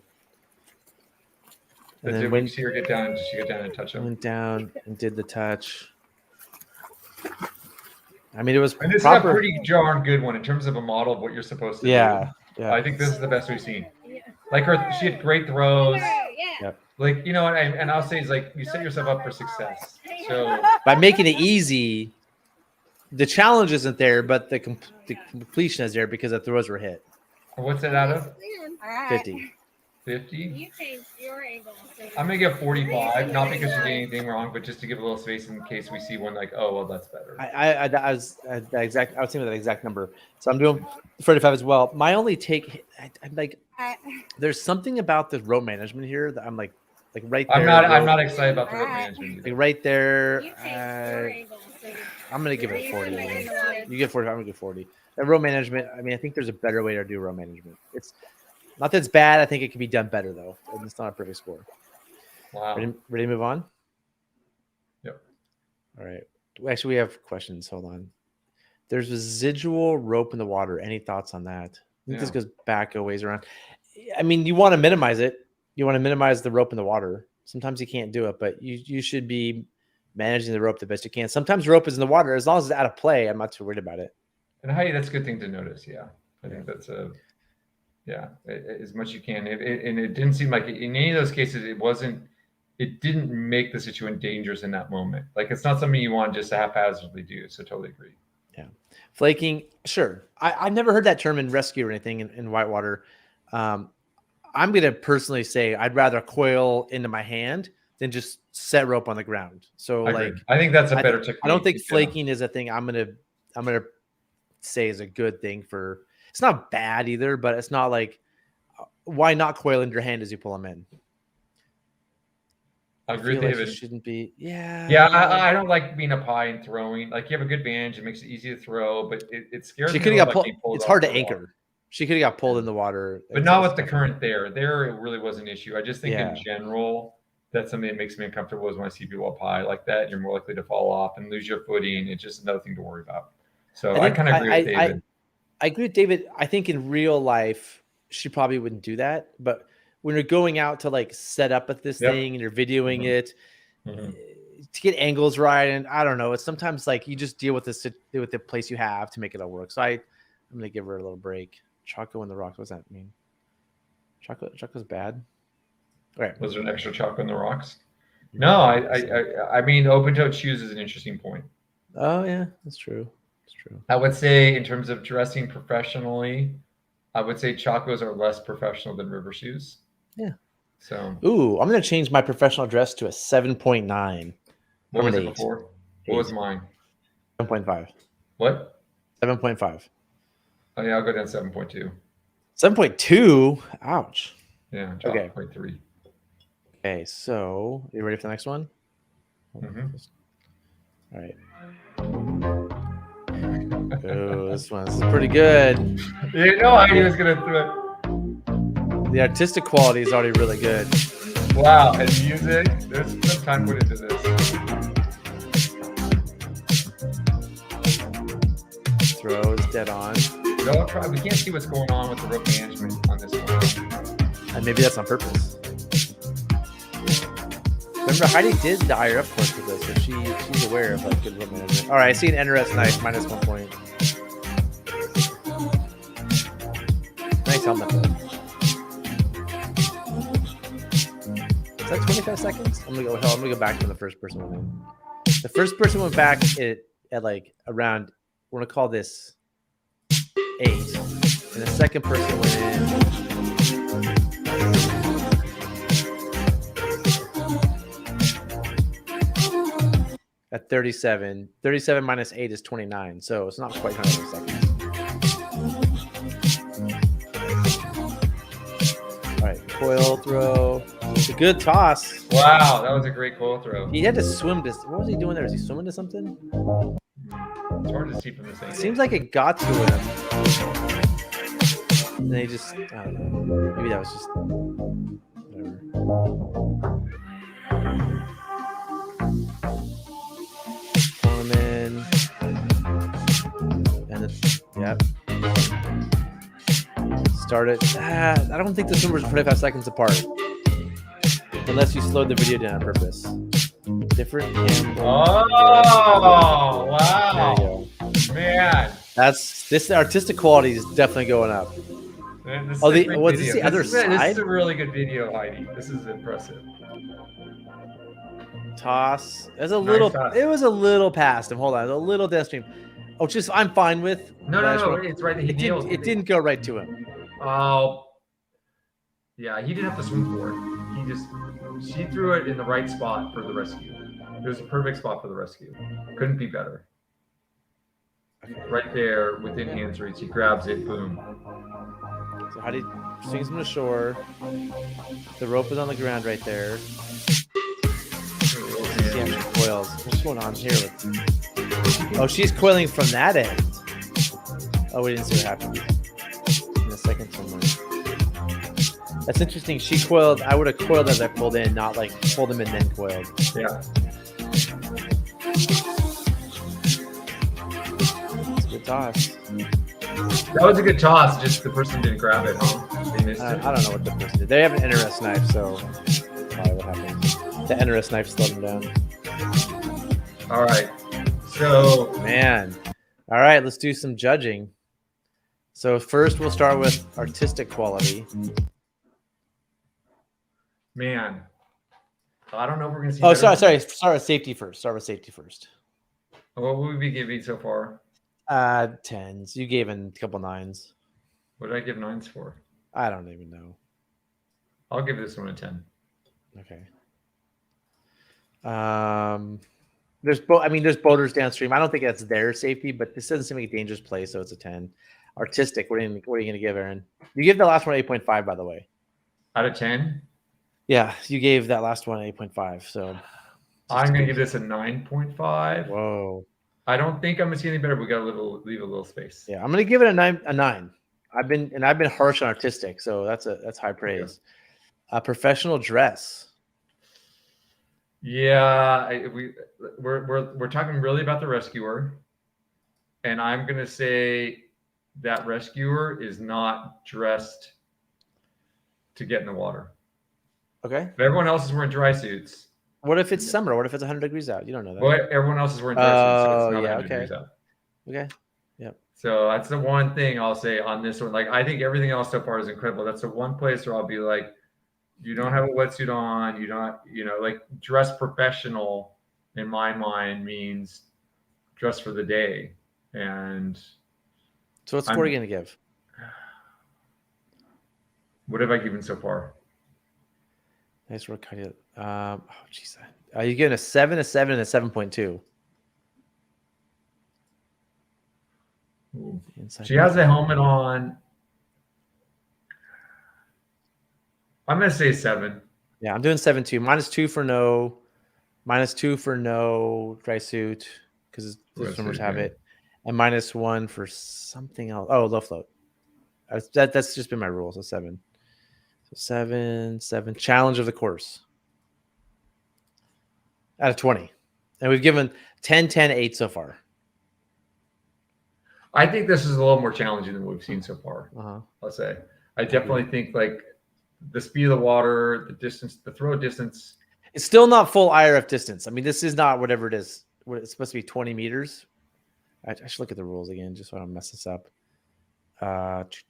And then Did when we see her get down? Did she get down and touch him? went down and did the touch. I mean, it was And this proper. is a pretty darn good one in terms of a model of what you're supposed to do. Yeah. I think this is the best we've seen. Like she had great throws. Yeah. Like, you know what? And I'll say is like you set yourself up for success. So By making it easy, the challenge isn't there, but the completion is there because the throws were hit. what's it out of? All right. 50. 50? You changed your angle. So I'm gonna give 45, not because you did anything wrong, but just to give a little space in case we see one like, oh well, that's better. I was that exact. I was thinking that exact number. So I'm doing 35 as well. My only take, I'm like, there's something about the rope management here that I'm like right there. I'm not excited about the rope management either. Like right there. you changed your angle. So I'm gonna give it 40. in the water. You get 40. I'm gonna give 40. And row management. I mean, I think there's a better way to do row management. It's not that it's bad. I think it can be done better though. And it's not a perfect score. Wow. Ready to move on? Yep. All right. Actually, we have questions. Hold on. There's residual rope in the water. Any thoughts on that? I think this goes back a ways around. I mean, you want to minimize it. You want to minimize the rope in the water. Sometimes you can't do it, but you should be managing the rope the best you can. Sometimes rope is in the water. As long as it's out of play, I'm not too worried about it. And Heidi, that's a good thing to notice. Yeah. I think that's as much as you can. And it didn't seem like in any of those cases, it didn't make the situation dangerous in that moment. Like it's not something you want just to haphazardly do. So totally agree. Yeah. Flaking. Sure. I never heard that term in rescue or anything in whitewater. I'm going to personally say I'd rather coil into my hand than just set rope on the ground. So I think that's a better technique. I don't think flaking is a thing I'm going to say is a good thing for. It's not bad either, but it's not like why not coil into your hand as you pull them in. I agree feel with like David. she shouldn't be. Yeah. Yeah, I don't like being up high and throwing. Like you have a good vantage, it makes it easy to throw, but it scares She me a could have little got about pulled. being pulled It's off hard to the water. anchor. She could have got pulled in the water. But not with the current there. There, it really was an issue. I just think Yeah. in general, that's something that makes me uncomfortable is when I see people up high like that. You're more likely to fall off and lose your footing. It's just another thing to worry about. So I kind of agree with David. I agree with David. I think in real life, she probably wouldn't do that. But when you're going out to like set up at this thing and you're videoing it to get angles right, and I don't know, it's sometimes like you just deal with the place you have to make it all work. So I'm gonna give her a little break. Choco in the rocks. What does that mean? Choco's bad. All right. Was there an extra chocolate in the rocks? No, I mean, open-toed shoes is an interesting point. Oh yeah, that's true. That's true. I would say in terms of dressing professionally, I would say Chacos are less professional than river shoes. Yeah. So. Ooh, I'm gonna change my professional dress to a 7.9. What was it before? What was mine? 7.5. What? 7.5. Oh yeah, I'll go down 7.2. 7.2. Ouch. Yeah. Okay. 0.3. Okay, so are you ready for the next one? All right. Oh, this is pretty good. You know, Heidi was gonna throw it. The artistic quality is already really good. Wow, and music. There's some time put into this. Throw is dead on. No, we can't see what's going on with the rope management on this one. And maybe that's on purpose. Remember, Heidi did the higher up course for this, so she's aware of like good rope management. All right, I see an NRS knife, -1 point. Nice helmet. Is that 25 seconds? I'm gonna go back to the first person went in. The first person went back at like around, we're gonna call this 8. And the second person went in at 37. 37 minus 8 is 29. So it's not quite 100 seconds. All right, coil throw. It's a good toss. Wow, that was a great coil throw. He had to swim to. What was he doing there? Was he swimming to something? It's hard to see from this angle. Seems like it got to him. And they just, I don't know. Maybe that was just whatever. Pull him in. And it's, yep. Start it. I don't think the swimmers are 25 seconds apart. Unless you slowed the video down on purpose. Different camera. Oh, wow. There you go. Man. This artistic quality is definitely going up. Man, this Oh, is a great what's video. the other This is side? a really good video, Heidi. This is impressive. Toss. It was a Nice little. toss. It was a little past him. Hold on, a little downstream. Oh, just I'm fine with. No, it's right. He nailed It didn't go right to him. Oh, yeah. He didn't have to swim for it. She threw it in the right spot for the rescue. It was a perfect spot for the rescue. Couldn't be better. Right there within hands reach. He grabs it. Boom. So Heidi swings him to shore. The rope is on the ground right there. Yeah, she coils. What's going on here? Oh, she's coiling from that end. Oh, we didn't see what happened in the second somewhere. That's interesting. She coiled. I would have coiled as I pulled in, not like pulled him and then coiled. Yeah. It's a good toss. That was a good toss. Just the person didn't grab it. Huh? They missed I it. don't know what the person did. They have an NRS knife, so probably what happened. The NRS knife slowed him down. All right. So, Man. All right, let's do some judging. So first we'll start with artistic quality. man, I don't know if we're going to see. Oh, better- sorry. Start with safety first. What would we be giving so far? 10s. You gave in a couple 9s. What did I give 9s for? I don't even know. I'll give this one a 10. Okay. There's boaters downstream. I don't think that's their safety, but this doesn't seem like a dangerous place, so it's a 10. Artistic. What are you going to give, Aaron? You give the last one 8.5, by the way. Out of 10? Yeah, you gave that last one 8.5. So I'm going to give this a 9.5. whoa. I don't think I'm going to see any better. We got to leave a little space. Yeah, I'm gonna give it a 9. A 9. I've been harsh on artistic, so that's high praise. A professional dress. Yeah, we're talking really about the rescuer, and I'm going to say that rescuer is not dressed to get in the water. Okay. But everyone else is wearing dry suits. What if it's summer? What if it's 100 degrees out? You don't know that. But everyone else is wearing dry suits, so it's Oh, not yeah, 100 degrees okay. out. Okay. Yep. So that's the one thing I'll say on this one. Like, I think everything else so far is incredible. That's the one place where I'll be like, you don't have a wetsuit on. You don't, like dress professional in my mind means dress for the day. And So what score are you gonna give? What have I given so far? Nice work, Heidi. Oh, jeez. You're getting a 7, a 7, and a 7.2. She has a helmet on. I'm going to say 7. Yeah, I'm doing 7.2. -2 for no. -2 for no dry suit because the swimmers have it, and -1 for something else. Oh, low float. That's just been my rule. So 7. So 7. Challenge of the course out of 20, and we've given 10, 10, 8 so far. I think this is a little more challenging than what we've seen so far. I'll say. I definitely think like the speed of the water, the distance, the throw distance. It's still not full IRF distance. I mean, this is not whatever it is. It's supposed to be 20 meters. I should look at the rules again just so I don't mess this up. It's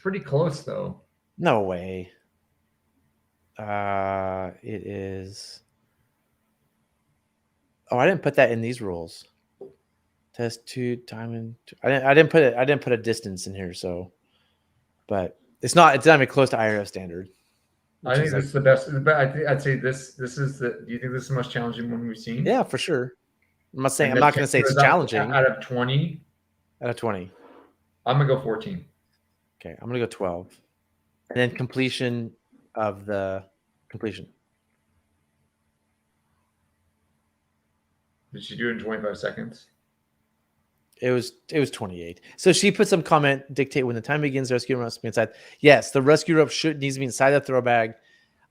pretty close though. No way. It is. Oh, I didn't put that in these rules. Test 2 time. I didn't put it. I didn't put a distance in here. So, but it's not even close to IRF standard. I think this is the best. I'd say this is the. Do you think this is the most challenging one we've seen? Yeah, for sure. I'm not saying. I'm not going to say it's challenging. Out of 20. Out of 20. I'm gonna go 14. Okay, I'm gonna go 12, and then completion of the completion. Did she do it in 25 seconds? It was 28. So she put some comment dictate when the time begins. The rescue rope must be inside. Yes, the rescue rope needs to be inside the throw bag.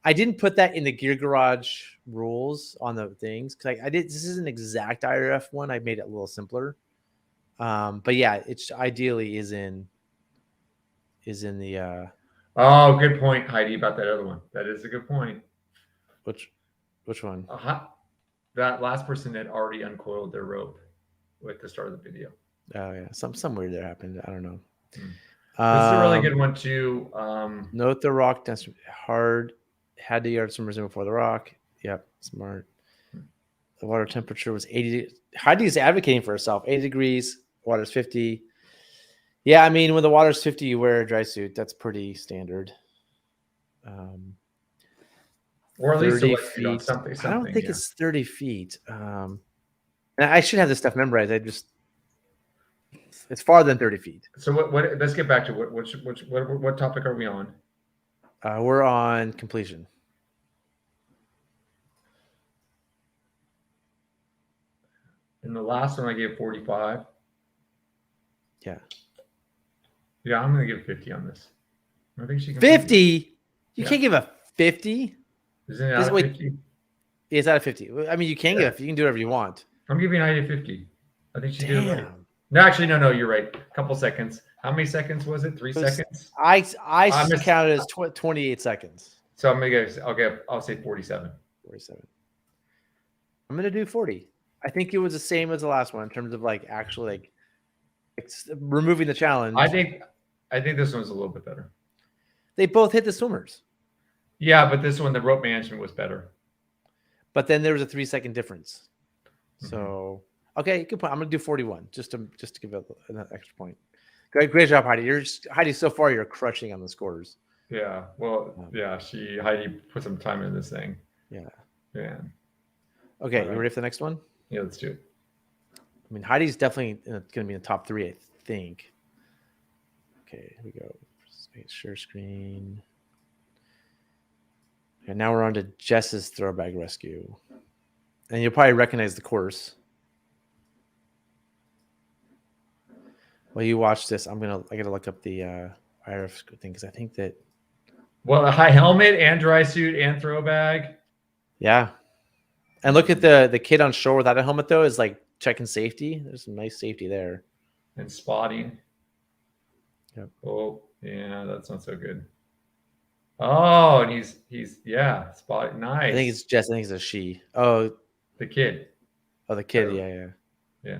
I didn't put that in the Gear Garage rules on the things because I did. This is an exact IRF one. I made it a little simpler. But yeah, it's ideally is in the. Oh, good point, Heidi, about that other one. That is a good point. Which one? That last person had already uncoiled their rope with the start of the video. Oh yeah, some weird that happened. I don't know. This is a really good one too. Note the rock test hard. Had the yard swimmers in before the rock. Yep, smart. The water temperature was 80. Heidi is advocating for herself. 80 degrees. Water's 50. Yeah, I mean, when the water's 50, you wear a dry suit. That's pretty standard. Or at least 30 feet. Something. I don't think it's 30 feet. And I should have this stuff memorized. It's farther than 30 feet. So what? Let's get back to what topic are we on? We're on completion. In the last one, I gave 45. Yeah. Yeah, I'm going to give 50 on this. I think she can. 50? You can't give a 50? Isn't it out of 50? It's out of 50. I mean, you can give it. You can do whatever you want. I'm giving Heidi 50. I think she did it right. No, actually, no, you're right. A couple seconds. How many seconds was it? 3 seconds? I counted as 28 seconds. So I'm going to I'll say 47. 47. I'm going to do 40. I think it was the same as the last one in terms of like actually removing the challenge. I think this one's a little bit better. They both hit the swimmers. Yeah, but this one, the rope management was better. But then there was a 3-second difference. So, okay, good point. I'm going to do 41 just to give it an extra point. Great job, Heidi. Heidi, so far you're crushing on the scores. Yeah. Well, yeah, Heidi put some time in this thing. Yeah. Yeah. Okay, you ready for the next one? Yeah, let's do it. I mean, Heidi's definitely going to be in the top 3, I think. Okay, here we go. Share screen. And now we're on to Jess's throwback rescue. And you'll probably recognize the course. While you watch this, I gotta look up the IRF thing because I think that Well, a high helmet and dry suit and throw bag. yeah. And look at the kid on shore without a helmet though is like checking safety. There's some nice safety there. And spotting. Yep. Oh, yeah, that's not so good. Oh, and he's yeah, spotting. Nice. I think it's Jess. I think it's a she. Oh, the kid. oh, the kid. Oh. Yeah. Yeah.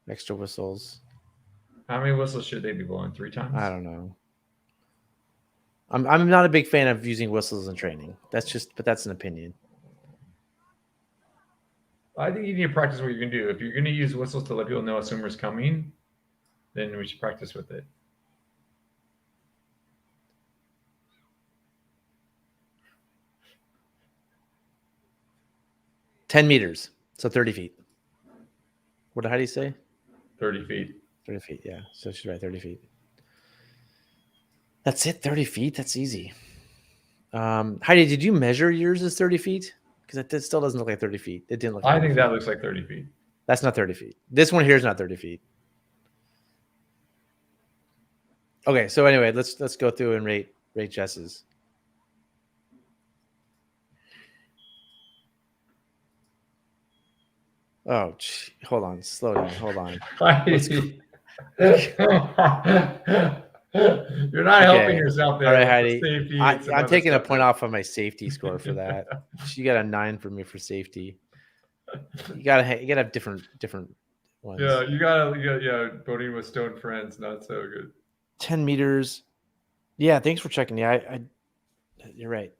Extra whistles. How many whistles should they be blowing? 3 times? I don't know. I'm not a big fan of using whistles in training. But that's an opinion. I think you need to practice what you're going to do. If you're going to use whistles to let people know a swimmer's coming, then we should practice with it. $10 meters, so 30 feet. What did Heidi say? 30 feet. 30 feet, yeah. So she's right, 30 feet. That's it, 30 feet? That's easy. Heidi, did you measure yours as 30 feet? Because it still doesn't look like 30 feet. It didn't look like I think that looks like 30 feet. That's not 30 feet. This one here is not 30 feet. Okay, so anyway, let's go through and rate Jess's. Oh, hold on. Slow down. Hold on. You're not helping yourself there. All right, Heidi. Safety, I'm taking a point off of my safety score for that. She got a 9 for me for safety. You gotta have different ones. Yeah, you gotta boating with stone friends, not so good. 10 meters. Yeah, thanks for checking. Yeah, you're right.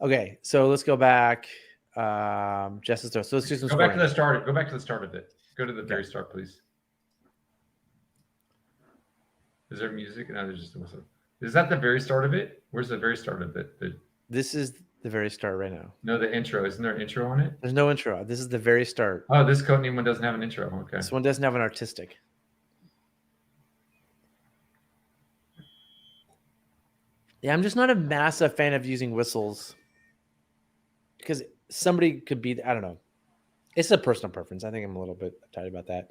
Okay, so let's go back. Jess's throw. So let's do some. Go back to the start. Go back to the start of it. Go to the very start, please. Is there music? No, there's just a whistle. Is that the very start of it? Where's the very start of it? This is the very start right now. No, the intro. Isn't there an intro on it? There's no intro. This is the very start. Oh, this Codename one doesn't have an intro. Okay. This one doesn't have an artistic. Yeah, I'm just not a massive fan of using whistles because somebody could be, I don't know. It's a personal preference. I think I'm a little bit uptight about that.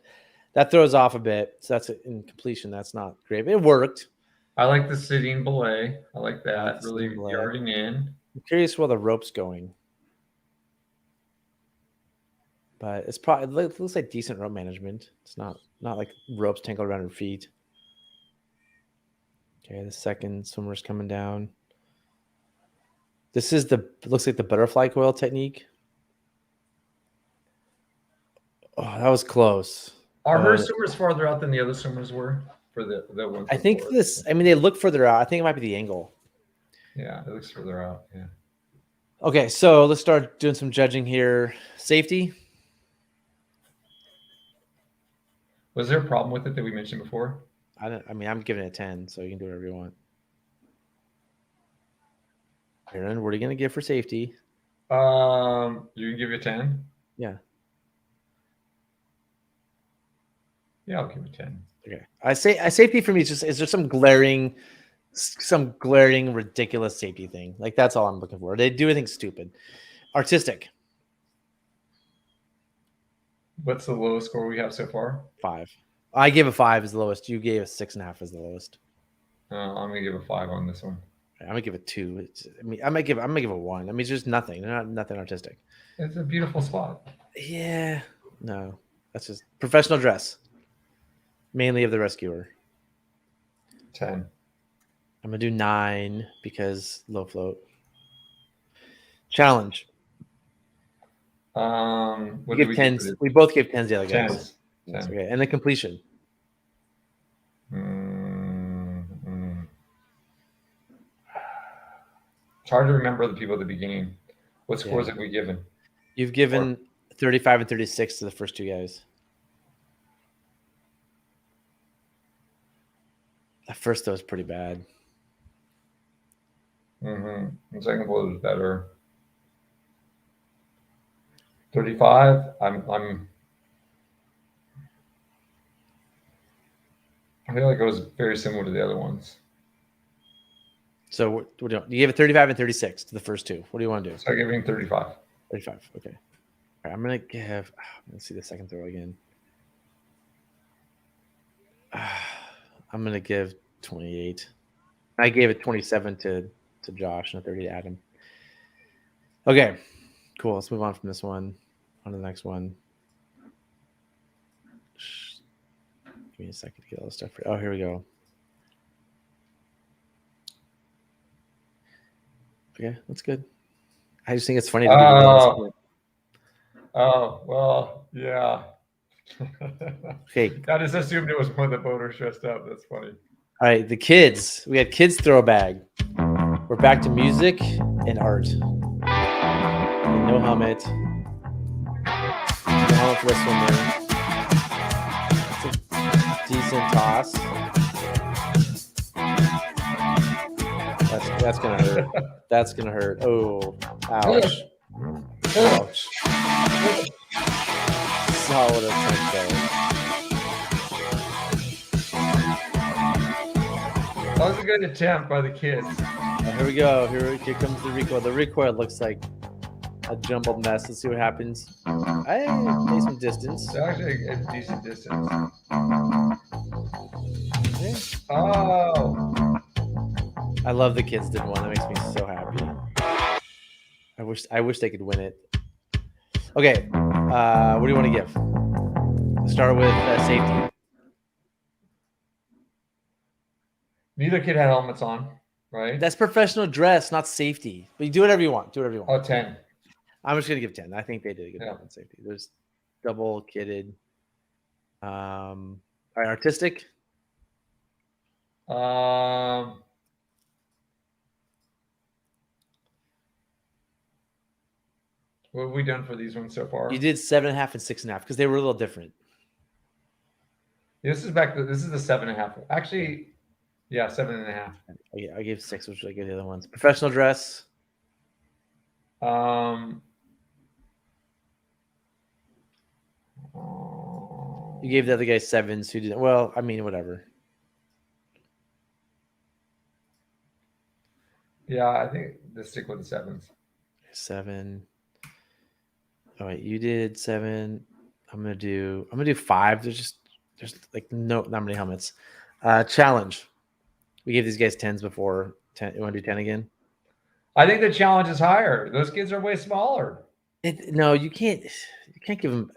That throws off a bit. So that's in completion. That's not great, but it worked. I like the sitting belay. I like that. Really yarding in. I'm curious where the rope's going. But it's probably, it looks like decent rope management. It's not like ropes tangled around her feet. Okay, the second swimmer's coming down. This is looks like the butterfly coil technique. Oh, that was close. Are her swimmers farther out than the other swimmers were for the one? I think they look further out. I think it might be the angle. Yeah, it looks further out. Yeah. Okay, so let's start doing some judging here. Safety. Was there a problem with it that we mentioned before? I'm giving it a 10, so you can do whatever you want. Aaron, what are you going to give for safety? You can give it a 10? Yeah. Yeah, I'll give it 10. Okay. I safety for me is there some glaring ridiculous safety thing. Like that's all I'm looking for. They do anything stupid. Artistic. What's the lowest score we have so far? 5. I gave a 5 as the lowest. You gave a 6.5 as the lowest. I'm gonna give a 5 on this one. I'm gonna give it 2. I might give a 1. I mean, it's just nothing. Nothing artistic. It's a beautiful spot. Yeah. No, that's just professional dress. Mainly of the rescuer. 10. I'm gonna do 9 because low float. Challenge. What we give 10s. We both gave 10s the other guys. 10s. That's okay. And the completion. It's hard to remember the people at the beginning. What scores have we given? You've given 35 and 36 to the first 2 guys. That first though was pretty bad. The second one was better. 35. I feel like it was very similar to the other ones. So what do you want? You gave it 35 and 36 to the first two. What do you want to do? So I'm giving 35. 35. Okay. All right, I'm gonna give. Let's see the second throw again. I'm gonna give 28. I gave it 27 to Josh and a 30 to Adam. Okay, cool. Let's move on from this one. On to the next one. Give me a second to get all this stuff. Oh, here we go. Okay, that's good. I just think it's funny to Oh, well, yeah. Okay. I just assumed it was one of the voters dressed up. That's funny. All right, the kids. We had kids throw a bag. We're back to music and art. And no helmet. No helmet for this one there. That's a decent toss. That's gonna hurt. That's gonna hurt. Oh, ouch. Ouch. Solid attempt though. That was a good attempt by the kids. Oh, here we go. Here comes the recoil. The recoil looks like a jumbled mess. Let's see what happens. I made some distance. It's actually a decent distance. Yeah. Oh. I love the kids did one. That makes me so happy. I wish they could win it. Okay, what do you want to give? Start with safety. Neither kid had helmets on, right? That's professional dress, not safety. But you do whatever you want. Do whatever you want. Oh, 10. I'm just gonna give 10. I think they did a good Yeah. job on safety. There's double kitted. All right, artistic. What have we done for these ones so far? You did 7.5 and 6.5 because they were a little different. This is the 7.5. Actually, yeah, 7.5. I gave 6, which I gave the other ones. Professional dress. You gave the other guy 7s who didn't. Well, I mean, whatever. Yeah, I think let's stick with the 7s. 7. Oh wait, you did 7. I'm gonna do 5. There's like not many helmets. Challenge. We gave these guys 10s before. 10. You want to do 10 again? I think the challenge is higher. Those kids are way smaller. No, you can't. You can't give them.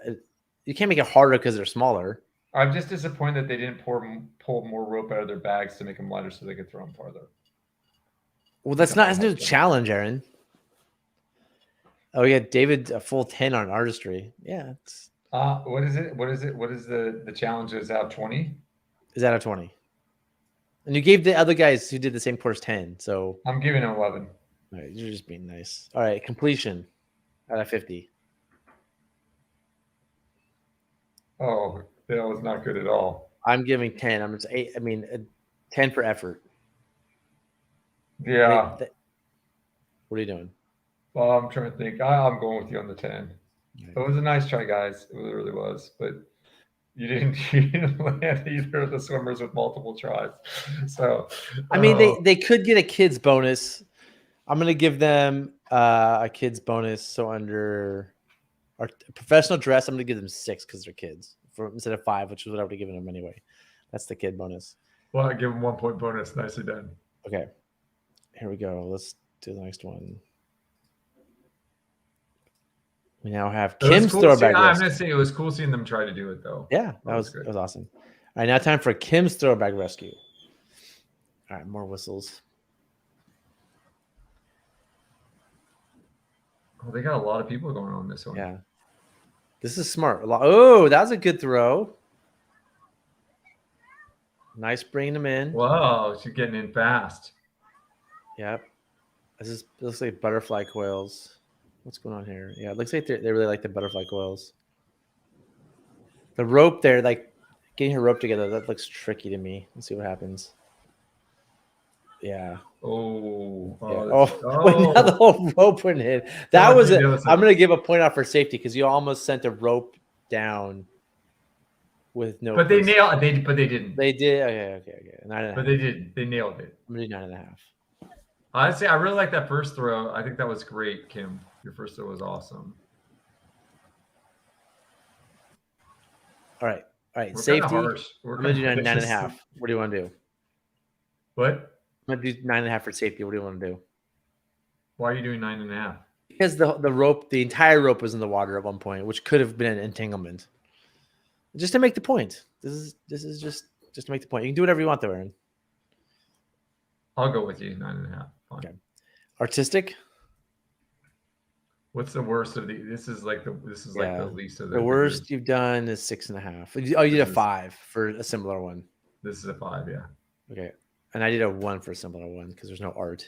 You can't make it harder because they're smaller. I'm just disappointed that they didn't pull more rope out of their bags to make them lighter so they could throw them farther. Well, that's not a challenge, Aaron. Oh yeah, David, a full 10 on artistry. Yeah, it's. What is it? What is the challenge? Is out 20? Is that a 20? And you gave the other guys who did the same course 10. So I'm giving them 11. All right, you're just being nice. All right, completion out of 50. Oh, that was not good at all. I'm giving 10. I'm just 8. I mean, 10 for effort. Yeah. What are you doing? Well, I'm trying to think. I'm going with you on the 10. It was a nice try, guys. It really was. But you didn't land either of the swimmers with multiple tries. So, I mean, they could get a kids bonus. I'm going to give them a kids bonus. So under our professional dress, I'm going to give them 6 because they're kids instead of 5, which is what I would have given them anyway. That's the kid bonus. Well, I give them 1 point bonus. Nicely done. Okay. Here we go. Let's do the next one. We now have Kim's throwback. I'm going to say it was cool seeing them try to do it, though. Yeah, that was awesome. All right, now time for Kim's throwback rescue. All right, more whistles. Oh, they got a lot of people going on this one. Yeah. This is smart. Oh, that was a good throw. Nice bringing them in. Wow, she's getting in fast. Yep. This looks like butterfly coils. What's going on here? Yeah, it looks like they really like the butterfly coils. The rope there, like getting her rope together, that looks tricky to me. Let's see what happens. Yeah. Oh. Yeah. Wait, now the whole rope went in. That was it. I'm going to give a point out for safety because you almost sent a rope down. with no. But they first- nailed. But they didn't. They did. Okay. 9.5. But they did. They nailed it. I'm gonna do 9.5. Honestly, I really like that first throw. I think that was great, Kim. Your first throw was awesome. All right. We're Safety. kinda harsh. I'm gonna do 9.5. What do you want to do? What? I'm gonna do 9.5 for safety. What do you want to do? Why are you doing 9.5? Because the rope, the entire rope was in the water at one point, which could have been an entanglement. Just to make the point. This is just to make the point. You can do whatever you want, though, Aaron. I'll go with you. 9.5. Fine. Okay. Artistic. What's the worst of the? This is like the least of the worst you've done is 6.5. Oh, you did a 5 for a similar one. This is a 5. Yeah. Okay, and I did a 1 for a similar one because there's no art.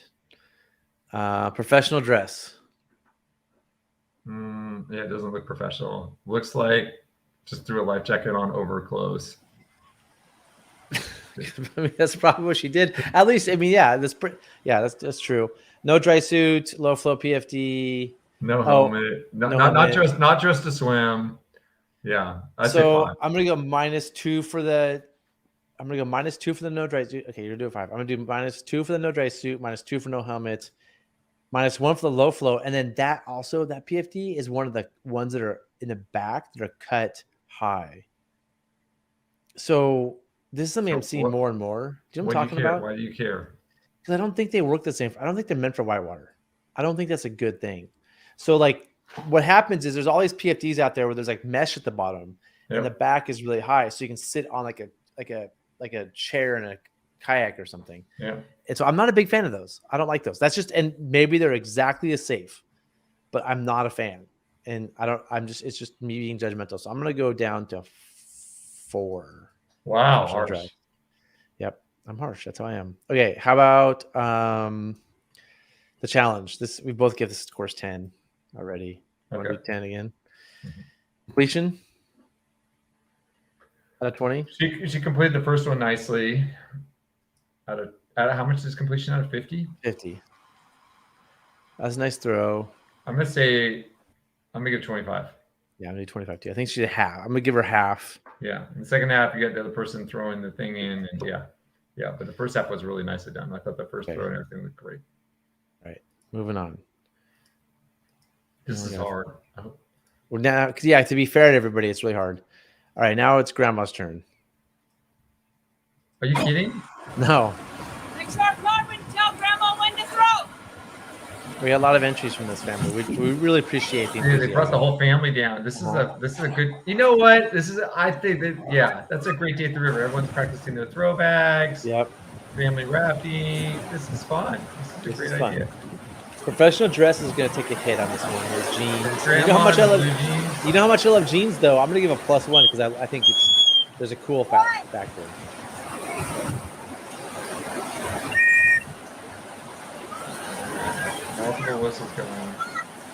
Professional dress. Yeah, it doesn't look professional. Looks like just threw a life jacket on over clothes. I mean, that's probably what she did. At least, I mean, yeah, that's true. No dry suit, low flow PFD. No helmet. Not just to swim. Yeah. I'd say 5. I'm gonna go -2 for the. I'm gonna go -2 for the no dry suit. Okay, you're gonna do a 5. I'm gonna do -2 for the no dry suit, -2 for no helmet, -1 for the low flow, and then that PFD is one of the ones that are in the back that are cut high. So this is something I'm seeing more and more. Do you know what I'm talking about? Why do you care? Because I don't think they work the same. I don't think they're meant for whitewater. I don't think that's a good thing. So like what happens is there's all these PFDs out there where there's like mesh at the bottom and the back is really high. So you can sit on like a chair in a kayak or something. Yeah. And so I'm not a big fan of those. I don't like those. That's just, and maybe they're exactly as safe, but I'm not a fan. And it's just me being judgmental. So I'm going to go down to 4. Wow. Harsh. Drive. Yep. I'm harsh. That's how I am. Okay. How about the challenge? We both give this scores 10 already. I want to do 10 again. Mm-hmm. Completion out of 20. She completed the first one nicely. Out of how much is completion out of 50? 50. That's a nice throw. I'm gonna give 25. Yeah, I'm gonna do 25 too. I think she did half. I'm gonna give her half. Yeah. In the second half, you got the other person throwing the thing in, and yeah. But the first half was really nicely done. I thought the first throw and everything looked great. All right, moving on. This is hard. Well, now, to be fair to everybody, it's really hard. All right, now it's Grandma's turn. Are you kidding? No. Make sure Carmen tell Grandma when to throw. We got a lot of entries from this family. We really appreciate the Dude, they brought the whole family down. This is a good. You know what? I think that that's a great day at the river. Everyone's practicing their throw bags. Yep. Family rafting. This is fun. This is a great idea. Professional dress is going to take a hit on this one. There's jeans. Grandma, You know how much I love jeans. You know how much I love jeans, though. I'm going to give a +1 because I think there's a cool factor. Multiple whistles going on.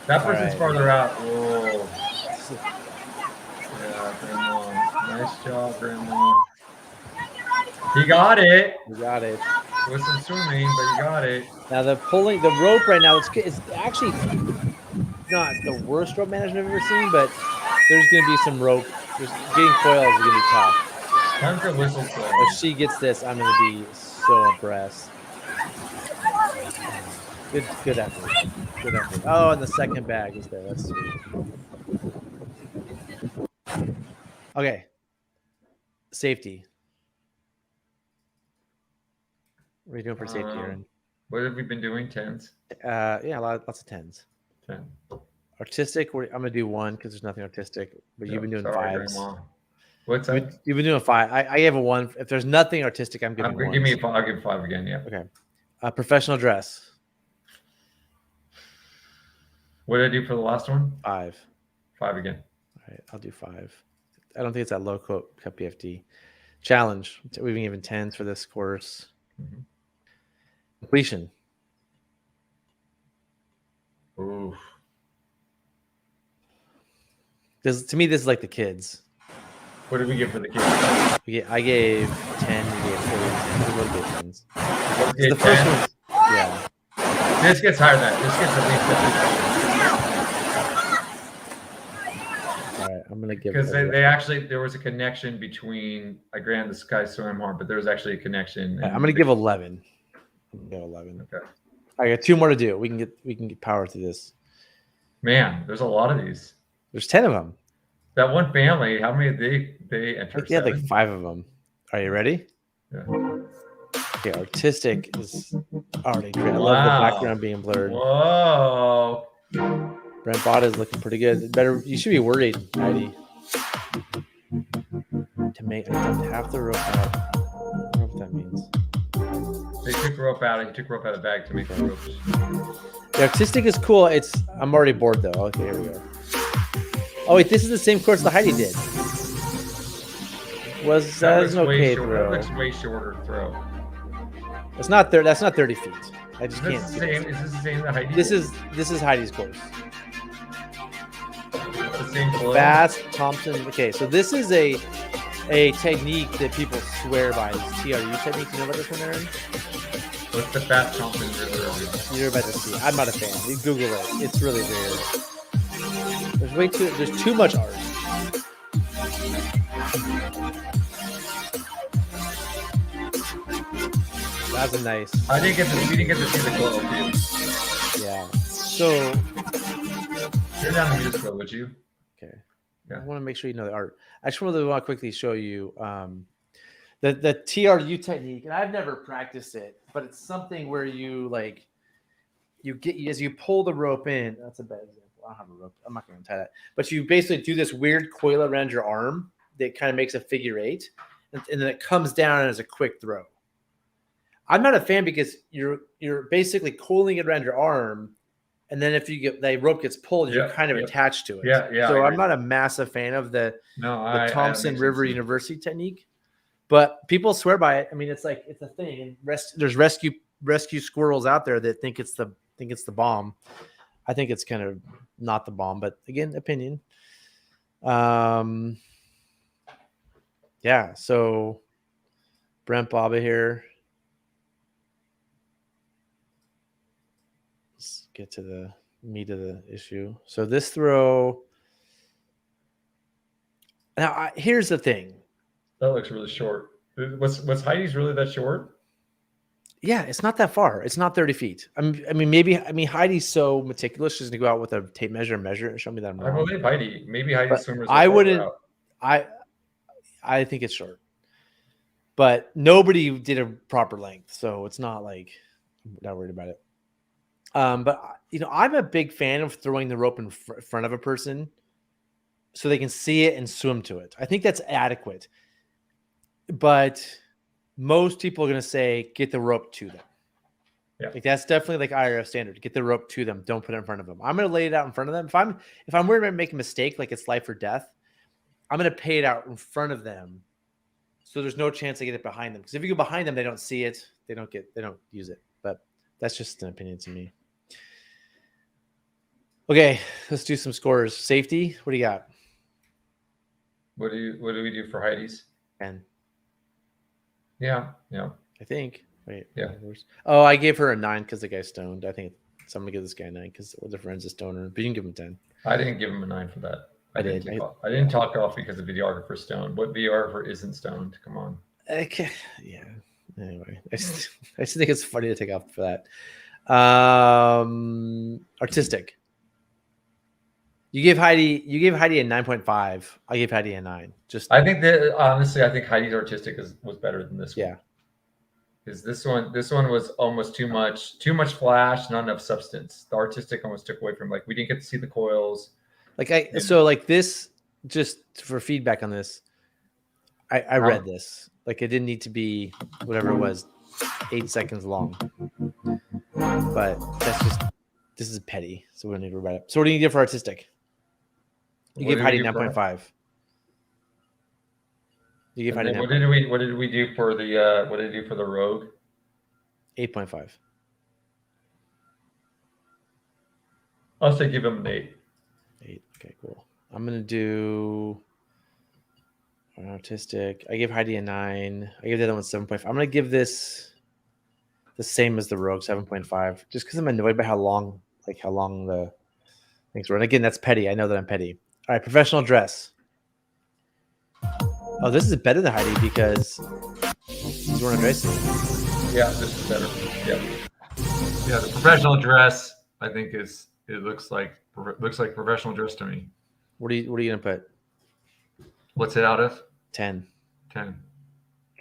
That person's farther out. Whoa. Yeah, Grandma. Nice job, Grandma. He got it. You got it. With some swimming, but you got it. Now the rope right now, it's actually not the worst rope management I've ever seen, but there's going to be some rope. Getting coils is going to be tough. Time for whistle play. If she gets this, I'm going to be so impressed. Good effort. Good effort. Oh, and the second bag is there. That's sweet. Okay. Safety. What are you doing for safety, Aaron? What have we been doing? 10s? Yeah, lots of 10s. 10. Artistic, I'm going to do 1 because there's nothing artistic, but you've been doing 5s. Grandma. What's that? You've been doing 5. I gave a 1. If there's nothing artistic, I'm giving 1. Give me a 5. I'll give 5 again, yeah. Okay. Professional dress. What did I do for the last one? 5. 5 again. All right, I'll do 5. I don't think it's that low cut PFD. Challenge. We've been given 10s for this course. Mm-hmm. Completion. Oof. To me, this is like the kids. What did we get for the kids? I gave 10. You gave 4. We both gave 10s. Okay, The first one. Yeah. This gets higher than that. This gets at least 50. All right. I'm gonna give because they actually there was a connection between. I granted this guy swam hard, but there was actually a connection. I'm gonna give 11. I'm gonna go 11. Okay. I got 2 more to do. We can get power through this. Man, there's a lot of these. There's 10 of them. That one family, how many did they enter? Yeah, like 5 of them. Are you ready? Yeah. Okay, artistic is already great. I love Wow. the background being blurred. Whoa. Brent Bott is looking pretty good. Better, you should be worried, Heidi. To make half the rope out. I don't know what that means. They took rope out. He took rope out of the bag to make the ropes. The artistic is cool. I'm already bored though. Okay, here we go. Oh wait, this is the same course that Heidi did. That was an okay throw? That looks way shorter throw. It's not there. That's not 30 feet. I just Is can't. this the same that Heidi? This is Heidi's course. The same flow? Fast Thompson. Okay, so this is a technique that people swear by. This TRU technique. You know about this one, Aaron? What's the fast Thompson river? You're about to see. I'm not a fan. You Google it. It's really weird. There's too much art. That's a nice. We didn't get to see the glow, dude. Yeah. So. Turn down the music, though, would you? Okay. Yeah. I want to make sure you know the art. I just want to quickly show you the TRU technique, and I've never practiced it, but it's something where you as you pull the rope in. That's a bad example. I don't have a rope. I'm not going to tie that. But you basically do this weird coil around your arm that kind of makes a figure 8, and then it comes down as a quick throw. I'm not a fan because you're basically coiling it around your arm, and then if that rope gets pulled, you're kind of attached to it. Yeah. So I'm not a massive fan of the Thompson River University technique, but people swear by it. I mean, it's a thing. And there's rescue squirrels out there that think it's the bomb. I think it's kind of not the bomb, but again, opinion. Yeah. So Brent Bobba here. Let's get to the meat of the issue. So this throw. Now, here's the thing. That looks really short. Was Heidi's really that short? Yeah, it's not that far. It's not 30 feet. I mean, Heidi's so meticulous. She's gonna go out with a tape measure and measure it and show me that I'm wrong. I believe Heidi. Maybe Heidi's swimmers. I wouldn't. I think it's short, but nobody did a proper length, so it's not like I'm not worried about it. But I'm a big fan of throwing the rope in front of a person so they can see it and swim to it. I think that's adequate. But most people are going to say, get the rope to them. Yeah. Like that's definitely like IRF standard. Get the rope to them. Don't put it in front of them. I'm going to lay it out in front of them. If I'm worried about making a mistake, like it's life or death, I'm going to pay it out in front of them. So there's no chance I get it behind them. Because if you go behind them, they don't see it. They don't use it. But that's just an opinion to me. Okay, let's do some scores. Safety, what do you got? What do we do for Heidi's? 10. Yeah. I think. Wait. Yeah. Oh, I gave her a 9 because the guy's stoned. I think I'm gonna give this guy a 9 because the friend's a stoner. But you can give him 10. I didn't give him a 9 for that. I did. I didn't talk off because the videographer's stoned. What videographer isn't stoned? Come on. Okay. Yeah. Anyway, I just think it's funny to take off for that. Artistic. You gave Heidi a 9.5. I gave Heidi a 9. I think that honestly, I think Heidi's artistic was better than this one. Yeah. Because this one was almost too much flash, not enough substance. The artistic almost took away from we didn't get to see the coils. This, just for feedback on this, I read this. It didn't need to be whatever it was, 8 seconds long. But this is petty, so we don't need to worry about it. So what do you give for artistic? You give Heidi 9.5. You give Heidi 9.5. What did we do for the Rogue? 8.5. I'll say give him an 8. 8. Okay, cool. I'm gonna do artistic. I give Heidi a 9. I give the other one 7.5. I'm gonna give this the same as the Rogue, 7.5, just because I'm annoyed by how long the things were. And again, that's petty. I know that I'm petty. All right, professional dress. Oh, this is better than Heidi because he's wearing a dress. Yeah, this is better. Yeah. Yeah, the professional dress, I think looks like professional dress to me. What are you gonna put? What's it out of? 10. 10. I'm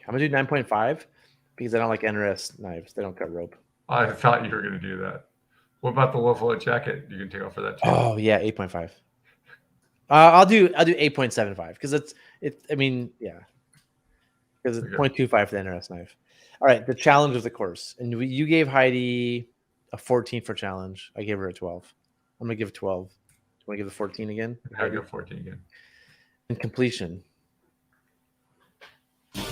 gonna do 9.5 because I don't like NRS knives. They don't cut rope. I thought you were gonna do that. What about the low jacket? You can take off for that too. Oh yeah, 8.5. I'll do 8.75 because it's. I mean, yeah, because it's 0.25 for the NRS knife. All right, the challenge of the course, and you gave Heidi a 14 for challenge. I gave her a 12. I'm gonna give 12. Do you want to give the 14 again? I'll go 14 again. And completion. It's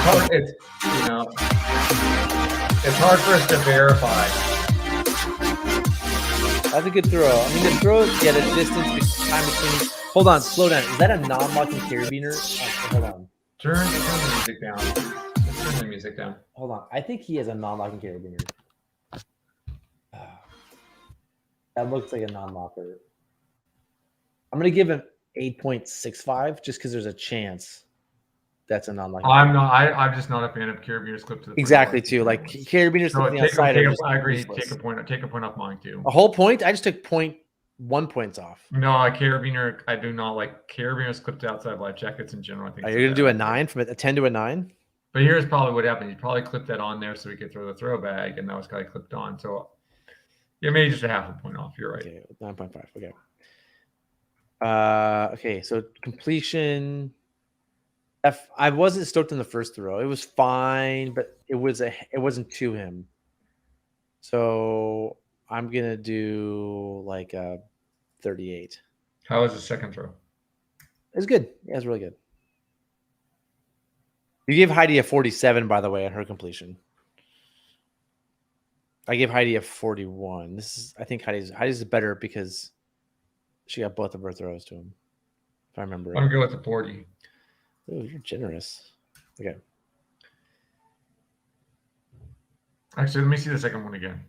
hard. It's hard for us to verify. That's a good throw. I mean, the throw, yeah, the distance, time between. Hold on, slow down. Is that a non-locking carabiner? Hold on. Turn the music down. Let's turn the music down. Hold on. I think he has a non-locking carabiner. That looks like a non-locker. I'm gonna give him 8.65 just because there's a chance that's a non-locking. I'm just not a fan of carabiners clipped to the exactly too. Like carabiners clipped outside. I agree. Take a point off mine too. A whole point? I just took 0.1 points off. No, a carabiner. I do not like carabiners clipped outside life jackets in general. I think. Are you gonna do a 9 from a 10 to a 9? But here's probably what happened. You probably clipped that on there so we could throw the throw bag, and that was kind of clipped on. So yeah, maybe just a half a point off. You're right. Okay, 9.5. Okay. Okay, so completion. I wasn't stoked in the first throw. It was fine, but it wasn't to him. So I'm gonna do like a 38. How was the second throw? It's good. Yeah, it's really good. You gave Heidi a 47, by the way, on her completion. I gave Heidi a 41. I think Heidi's better because she got both of her throws to him. If I remember. I'm going with the 40. Oh, you're generous. Okay. Actually, let me see the second one again.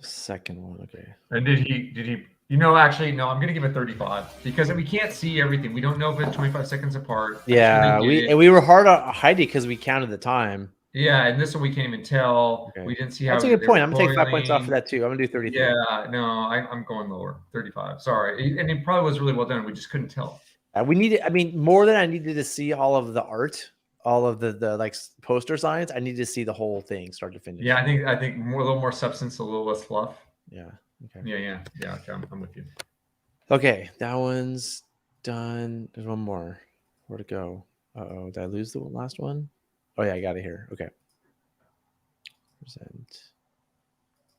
The second one, okay. And did he? Actually, no. I'm gonna give it 35 because we can't see everything. We don't know if it's 25 seconds apart. Yeah, we were hard on Heidi because we counted the time. Yeah, and this one we can't even tell. Okay. We didn't see how. That's a good point. I'm gonna take 5 points off of that too. I'm gonna do 33. Yeah, no, I'm going lower. 35. Sorry, and it probably was really well done. We just couldn't tell. We needed. I mean, more than I needed to see all of the art, all of the like poster signs. I needed to see the whole thing, start to finish. Yeah, I think a little more substance, a little less fluff. Yeah. Okay. Yeah. Okay, I'm with you. Okay, that one's done. There's one more. Where to go? Uh-oh, did I lose the last one? Oh yeah, I got it here. Okay. Present.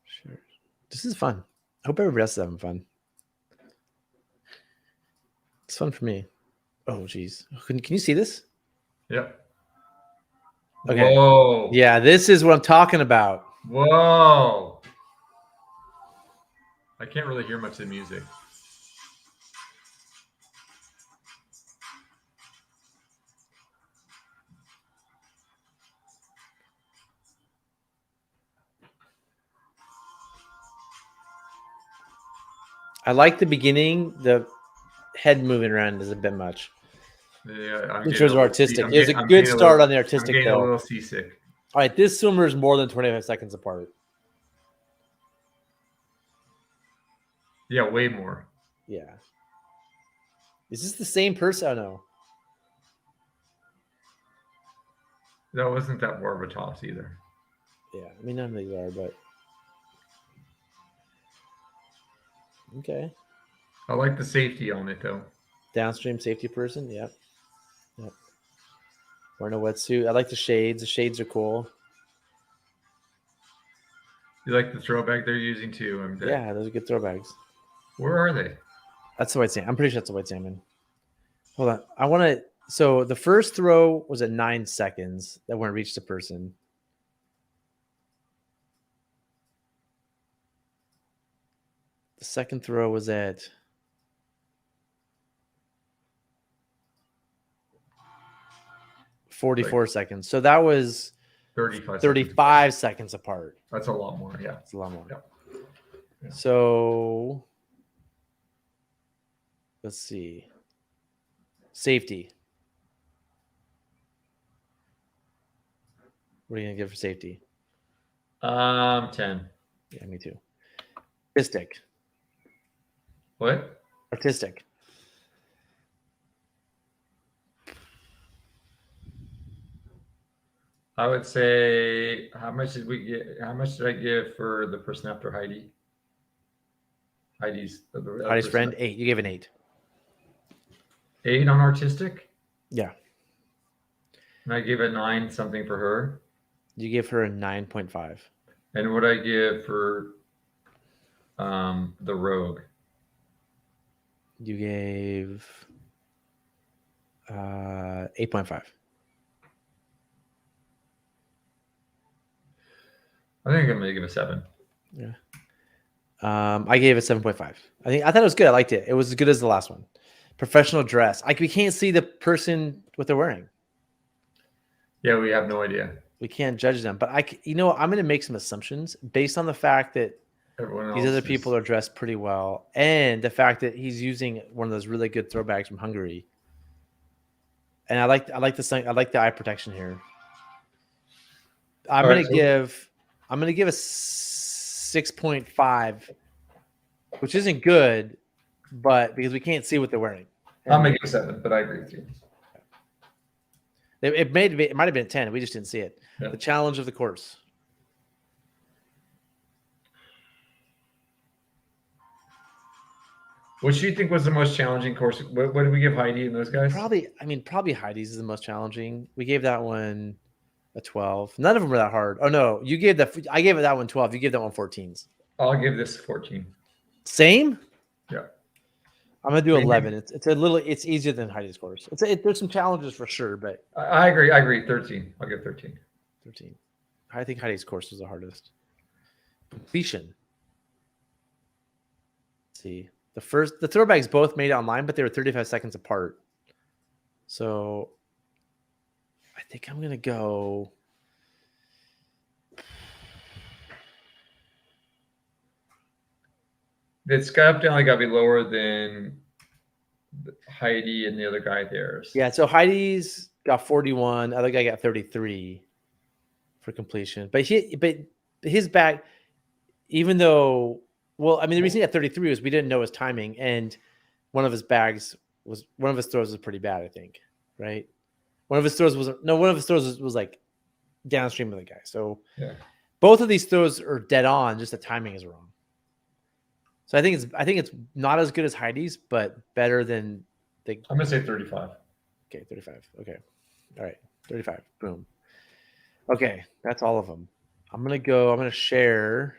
Sure. This is fun. I hope everybody else is having fun. It's fun for me. Oh geez. Can you see this? Yep. Okay. Whoa. Yeah, this is what I'm talking about. Whoa. I can't really hear much of the music. I like the beginning. The head moving around is a bit much. Yeah, which was artistic. It was a good start on the artistic. I'm getting a little seasick. All right, this swimmer is more than 25 seconds apart. Yeah, way more. Yeah. Is this the same person? Oh, no. That wasn't that more of a toss either. Yeah, I mean, none of these are, but. Okay. I like the safety on it, though. Downstream safety person. Yep. Wearing a wetsuit. I like the shades. The shades are cool. You like the throwback they're using too? Yeah, those are good throwbacks. Where are they? That's the white salmon. I'm pretty sure that's the white salmon. Hold on. I want to. So the first throw was at 9 seconds. That wouldn't reach the person. The second throw was at 44 seconds. So that was 35 seconds apart. That's a lot more. Yeah. It's a lot more. Yeah. So Let's see. Safety. What are you gonna give for safety? 10. Yeah, me too. Artistic. What? Artistic. I would say, how much did we get? How much did I give for the person after Heidi? Heidi's Heidi's friend, 8. You gave an 8. 8 on artistic, Yeah. and I gave it 9 something for her. You gave her a 9.5. And what I give for the rogue? You gave 8.5. I think I'm gonna give it 7. Yeah. I gave it 7.5. I thought it was good. I liked it. It was as good as the last one. Professional dress. We can't see the person what they're wearing. Yeah, we have no idea. We can't judge them. But I'm going to make some assumptions based on the fact that these other people are dressed pretty well, and the fact that he's using one of those really good throwbacks from Hungary. And I like the eye protection here. I'm gonna give a 6.5, which isn't good, but because we can't see what they're wearing. I'll make it a 7, but I agree with you. It might have been a 10. We just didn't see it. Yeah. The challenge of the course. What do you think was the most challenging course? What did we give Heidi and those guys? Probably Heidi's is the most challenging. We gave that one a 12. None of them were that hard. Oh no, I gave that one 12. You gave that one 14s. I'll give this 14. Same? Yeah. I'm gonna do 11. It's easier than Heidi's course. There's some challenges for sure, but I agree. 13. I'll give 13. 13. I think Heidi's course was the hardest. Completion. Let's see. The throwbacks both made it online, but they were 35 seconds apart. So I think I'm gonna go. This guy up definitely got to be lower than Heidi and the other guy theirs. Yeah, so Heidi's got 41. The other guy got 33 for completion. But his bag, even though, well, I mean, the reason he had 33 was we didn't know his timing, and one of his throws was pretty bad, I think, right? One of his throws was like downstream of the guy. So yeah. Both of these throws are dead on, just the timing is wrong. So I think it's not as good as Heidi's, but better than I'm gonna say 35. Okay, 35. Okay. All right. 35. Boom. Okay, that's all of them. I'm gonna share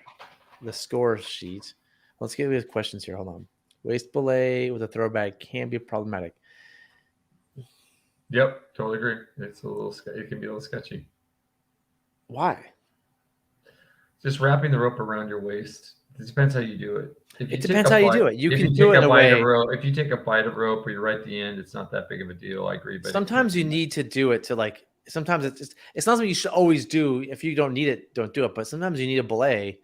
the score sheet. Let's get with questions here. Hold on. Waist belay with a throwback can be problematic. Yep, totally agree. It can be a little sketchy. Why? Just wrapping the rope around your waist. It depends how you do it. It depends how you do it. You can do it in a way. If you take a bite of rope or you're right at the end, it's not that big of a deal. I agree. But sometimes you need to do it to like. Sometimes it's not something you should always do. If you don't need it, don't do it. But sometimes you need a belay.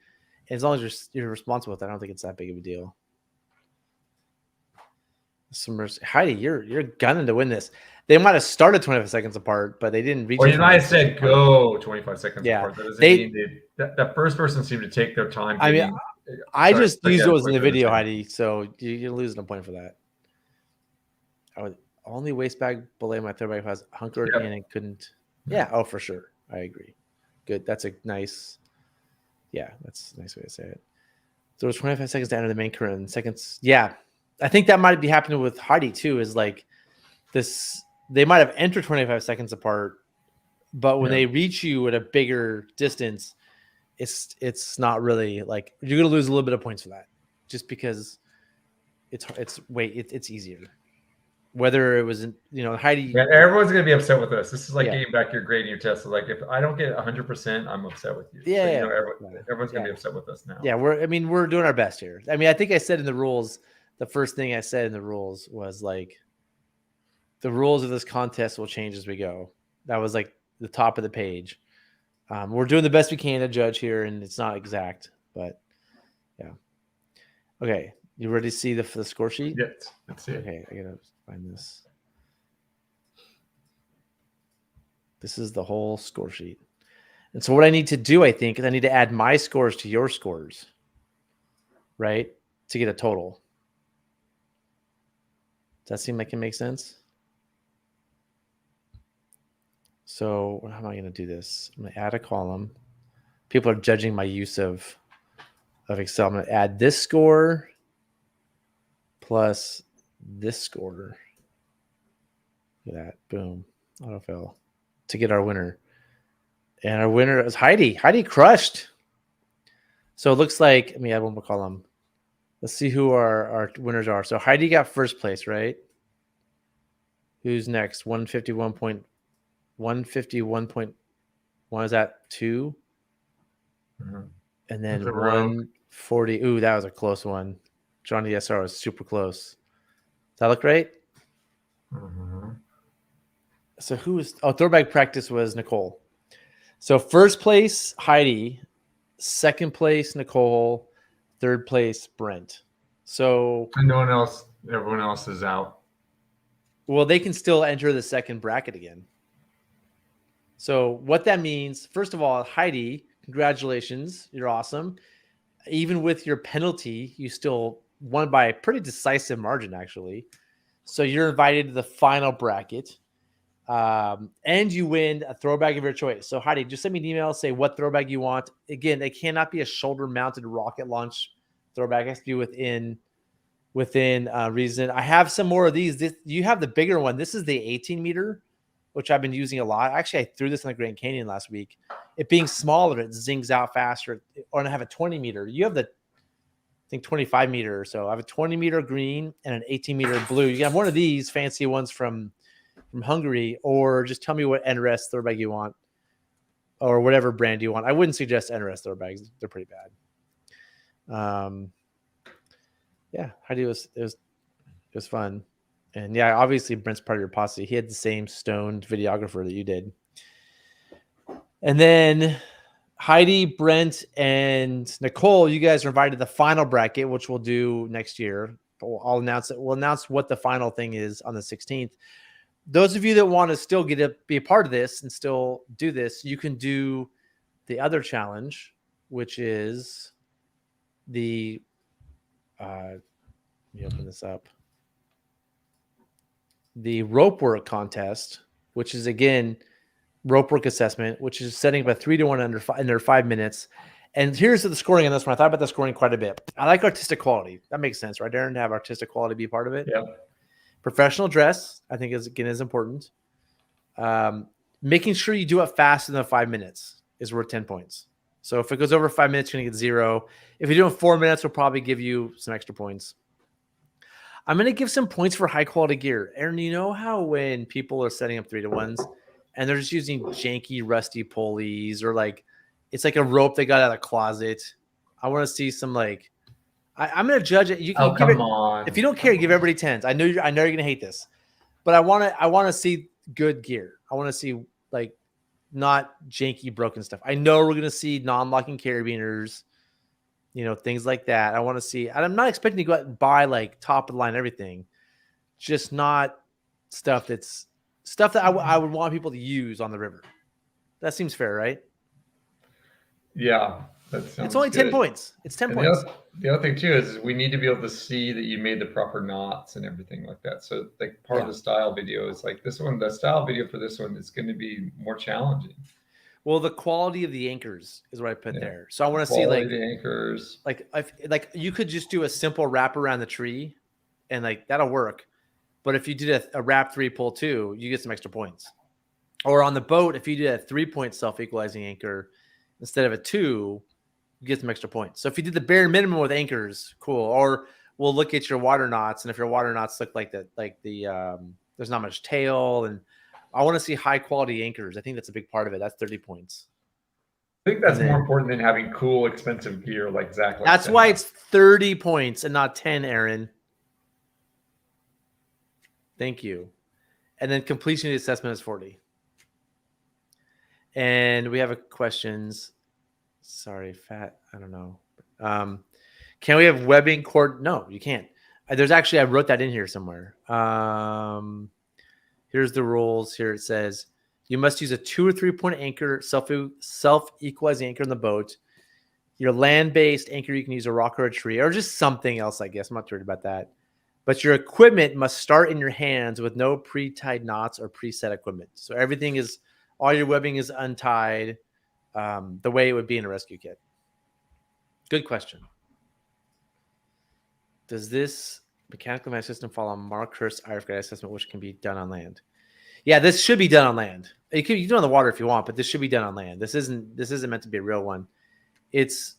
As long as you're responsible with it, I don't think it's that big of a deal. Heidi, you're gunning to win this. They might have started 25 seconds apart, but they didn't reach. Well, you might have said go 25 seconds apart. That doesn't mean that first person seemed to take their time. I just used those in the video, Heidi. So you're losing a point for that. I would only waist bag belay my throwback if I was hunkered in and couldn't. Yeah. Oh, for sure. I agree. Good. That's a nice. Yeah, that's a nice way to say it. So it was 25 seconds to enter the main current. Seconds. Yeah. I think that might be happening with Heidi too, is like this, they might have entered 25 seconds apart, but when they reach you at a bigger distance, it's not really like you're going to lose a little bit of points for that just because it's easier. Whether it was, Heidi. Yeah, everyone's going to be upset with us. This is like getting back your grade in your test. So like if I don't get 100%, I'm upset with you. Yeah. So, everyone's going to be upset with us now. Yeah. We're doing our best here. I mean, I think I said in the rules, the first thing I said in the rules was like, the rules of this contest will change as we go. That was like the top of the page. We're doing the best we can to judge here, and it's not exact, but yeah. Okay. You ready to see the score sheet? Yes. Let's see it. Okay, I gotta find this. This is the whole score sheet. And so what I need to do, I think, is I need to add my scores to your scores, right? To get a total. Does that seem like it makes sense? So how am I going to do this? I'm going to add a column. People are judging my use of Excel. I'm going to add this score plus this score. Look at that. Boom. Autofill. To get our winner. And our winner is Heidi. Heidi crushed. So it looks like, let me add one more column. Let's see who our winners are. So Heidi got first place, right? Who's next? 151.1 is that 2? Mm-hmm. And then 140. Ooh, that was a close one. Johnny SR was super close. Does that look right? Mm-hmm. So who was throwback practice was Nicole. So first place, Heidi. Second place, Nicole. Third place, Brent. So and everyone else is out. Well, they can still enter the second bracket again. So what that means, first of all, Heidi, congratulations. You're awesome. Even with your penalty, you still won by a pretty decisive margin, actually. So you're invited to the final bracket. And you win a throwback of your choice. So Heidi, just send me an email, say what throwback you want. Again, it cannot be a shoulder-mounted rocket launch throwback. It has to be within reason. I have some more of these. You have the bigger one. This is the 18 meter, which I've been using a lot. Actually, I threw this in the Grand Canyon last week. It being smaller, it zings out faster. Or I have a 20 meter. You have the, I think, 25 meter or so. I have a 20 meter green and an 18 meter blue. You have one of these fancy ones from Hungary, or just tell me what NRS throwback you want, or whatever brand you want. I wouldn't suggest NRS throwbacks; they're pretty bad. Yeah, Heidi it was fun, and yeah, obviously Brent's part of your posse. He had the same stoned videographer that you did, and then Heidi, Brent, and Nicole, you guys are invited to the final bracket, which we'll do next year. I'll announce it. We'll announce what the final thing is on the 16th. Those of you that want to still be a part of this and still do this, you can do the other challenge, which is the let me open this up. The rope work contest, which is again rope work assessment, which is setting up a 3-to-1 under 5 minutes. And here's the scoring on this one. I thought about the scoring quite a bit. I like artistic quality. That makes sense, right, Darren? To have artistic quality be part of it. Yeah. Professional dress, I think, is important. Making sure you do it faster than 5 minutes is worth 10 points. So if it goes over 5 minutes, you're going to get 0. If you're doing 4 minutes, we'll probably give you some extra points. I'm going to give some points for high quality gear. Aaron, you know how when people are setting up 3-to-1s and they're just using janky, rusty pulleys, or like it's like a rope they got out of the closet? I want to see some like. I'm going to judge it. You can come on. If you don't care, give everybody 10s. I know you're going to hate this, but I want to see good gear. I want to see like not janky, broken stuff. I know we're going to see non-locking carabiners, things like that. I want to see, and I'm not expecting to go out and buy like top of the line everything, just not stuff that I would want people to use on the river. That seems fair, right? Yeah. It's only 10 points. It's 10 points. The other thing too is we need to be able to see that you made the proper knots and everything like that. So like part of the style video is like this one, the style video for this one is going to be more challenging. Well, the quality of the anchors is what I put there. So I want to see like the anchors. Like you could just do a simple wrap around the tree and like that'll work. But if you did a wrap 3 pull 2, you get some extra points. Or on the boat, if you did a 3-point self-equalizing anchor instead of a 2, you get some extra points. So if you did the bare minimum with anchors, cool. Or we'll look at your water knots, and if your water knots look like there's not much tail, and I want to see high quality anchors. I think that's a big part of it. That's 30 points. I think that's more important than having cool, expensive gear like Zach. That's why it's 30 points and not 10, Aaron. Thank you. And then completion of the assessment is 40. And we have questions. Sorry, fat. I don't know. Can we have webbing cord? No, you can't. There's actually, I wrote that in here somewhere. Here's the rules. Here it says you must use a 2 or 3 point anchor, self-equalizing anchor in the boat. Your land-based anchor, you can use a rock or a tree or just something else, I guess. I'm not worried about that. But your equipment must start in your hands with no pre-tied knots or preset equipment. So everything is, all your webbing is untied the way it would be in a rescue kit. Good question. Does this mechanical management system follow Mark Hurst's IRF assessment, which can be done on land? Yeah, this should be done on land. You can do it on the water if you want, but this should be done on land. This isn't meant to be a real one. It's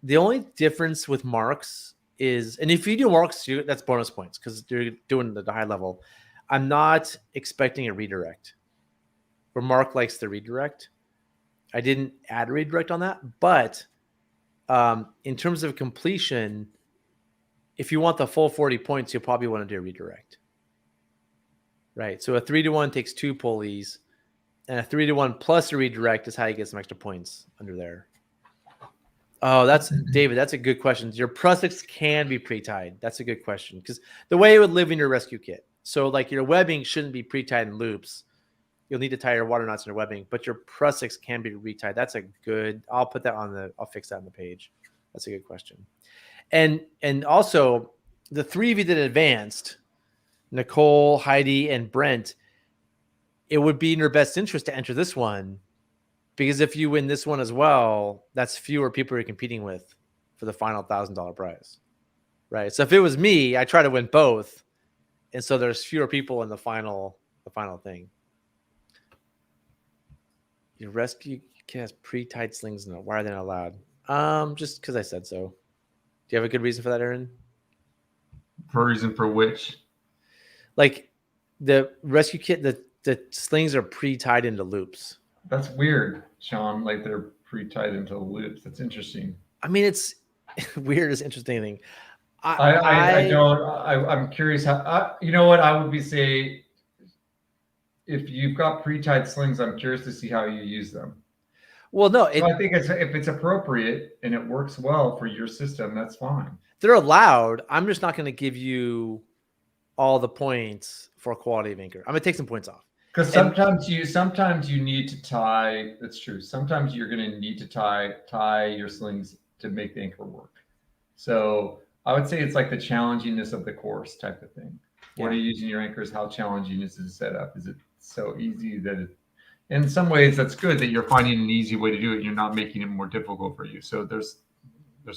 the only difference with marks is, and if you do marks, that's bonus points because you're doing the high level. I'm not expecting a redirect. Where Mark likes the redirect. I didn't add a redirect on that, but in terms of completion, if you want the full 40 points, you'll probably want to do a redirect. Right. So a 3-to-1 takes 2 pulleys, and a 3-to-1 plus a redirect is how you get some extra points under there. Oh, that's David. That's a good question. Your prusiks can be pre-tied. That's a good question because the way it would live in your rescue kit. So like your webbing shouldn't be pre-tied in loops. You'll need to tie your water knots in your webbing, but your prusiks can be retied. That's a good. I'll put that I'll fix that on the page. That's a good question. And also the 3 of you that advanced, Nicole, Heidi, and Brent, it would be in your best interest to enter this one because if you win this one as well, that's fewer people you're competing with for the final $1,000 prize, right? So if it was me, I try to win both, and so there's fewer people in the final thing. Your rescue kit has pre-tied slings. No, why are they not allowed? Just because I said so. Do you have a good reason for that, Aaron? For a reason for which? Like the rescue kit, the slings are pre-tied into loops. That's weird, Sean. Like they're pre-tied into loops. That's interesting. I mean, it's weird. It's interesting thing. I'm curious how. You know what I would be say. If you've got pre-tied slings, I'm curious to see how you use them. Well, no, I think if it's appropriate and it works well for your system, that's fine. They're allowed. I'm just not going to give you all the points for quality of anchor. I'm going to take some points off. Because sometimes you need to tie. That's true. Sometimes you're going to need to tie your slings to make the anchor work. So I would say it's like the challengingness of the course type of thing. What are you using your anchors? How challenging is the setup? Is it so easy that in some ways that's good that you're finding an easy way to do it. You're not making it more difficult for you. So there's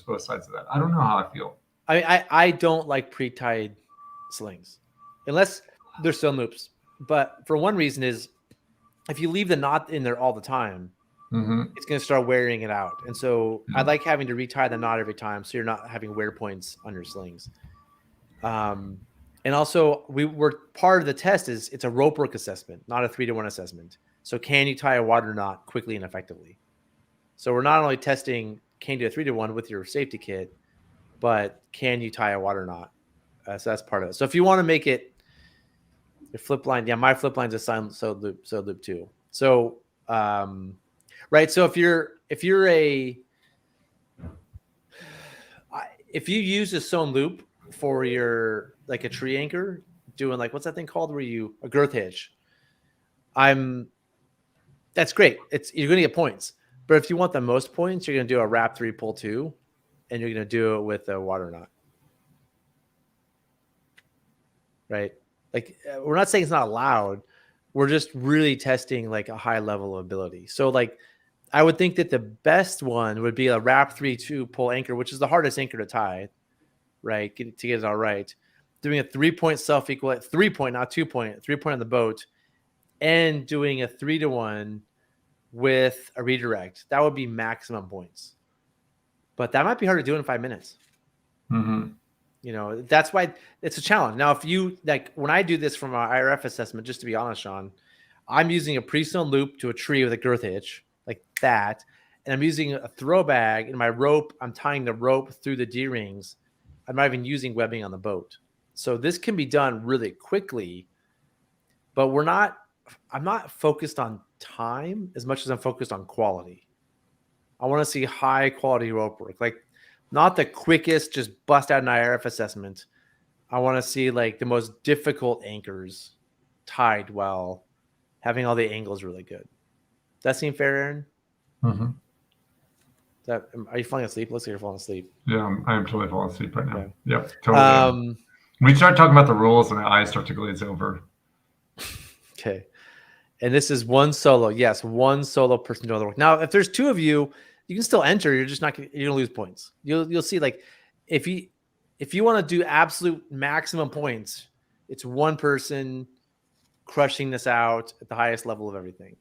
both sides of that. I don't know how I feel. I don't like pre-tied slings unless they're still loops. But for one reason is if you leave the knot in there all the time, it's going to start wearing it out. And so I like having to retie the knot every time so you're not having wear points on your slings. And also, we're part of the test is it's a rope work assessment, not a 3-to-1 assessment. So can you tie a water knot quickly and effectively? So we're not only testing can you do a 3-to-1 with your safety kit, but can you tie a water knot? So that's part of it. So if you want to make it your flip line, my flip line's a sewed loop too. So right. So if you use a sewn loop for your like a tree anchor, doing like what's that thing called where you a girth hitch, that's great. You're gonna get points. But if you want the most points, you're gonna do a wrap 3 pull 2, and you're gonna do it with a water knot. Right? Like we're not saying it's not allowed. We're just really testing like a high level of ability. So like I would think that the best one would be a wrap 3-2 pull anchor, which is the hardest anchor to tie, right? To get it all right. Doing a 3-point self-equal, 3-point, not 2-point, 3-point on the boat, and doing a 3-to-1 with a redirect. That would be maximum points. But that might be hard to do in 5 minutes. You know, that's why it's a challenge. Now, if you like when I do this from an IRF assessment, just to be honest, Sean, I'm using a pre-sewn loop to a tree with a girth hitch like that. And I'm using a throw bag in my rope. I'm tying the rope through the D-rings. I'm not even using webbing on the boat. So this can be done really quickly, but I'm not focused on time as much as I'm focused on quality. I want to see high quality rope work. Like not the quickest, just bust out an IRF assessment. I want to see like the most difficult anchors tied well, having all the angles really good. Does that seem fair, Aaron? Mm-hmm. Are you falling asleep? Looks like you're falling asleep. Yeah, I'm totally falling asleep right now. Okay. Yep, totally. We start talking about the rules and my eyes start to glaze over. Okay. And this is one solo. Yes, one solo person doing the work. Now, if there's two of you, you can still enter. You're just not you're gonna lose points. You'll see like if you want to do absolute maximum points, it's one person crushing this out at the highest level of everything.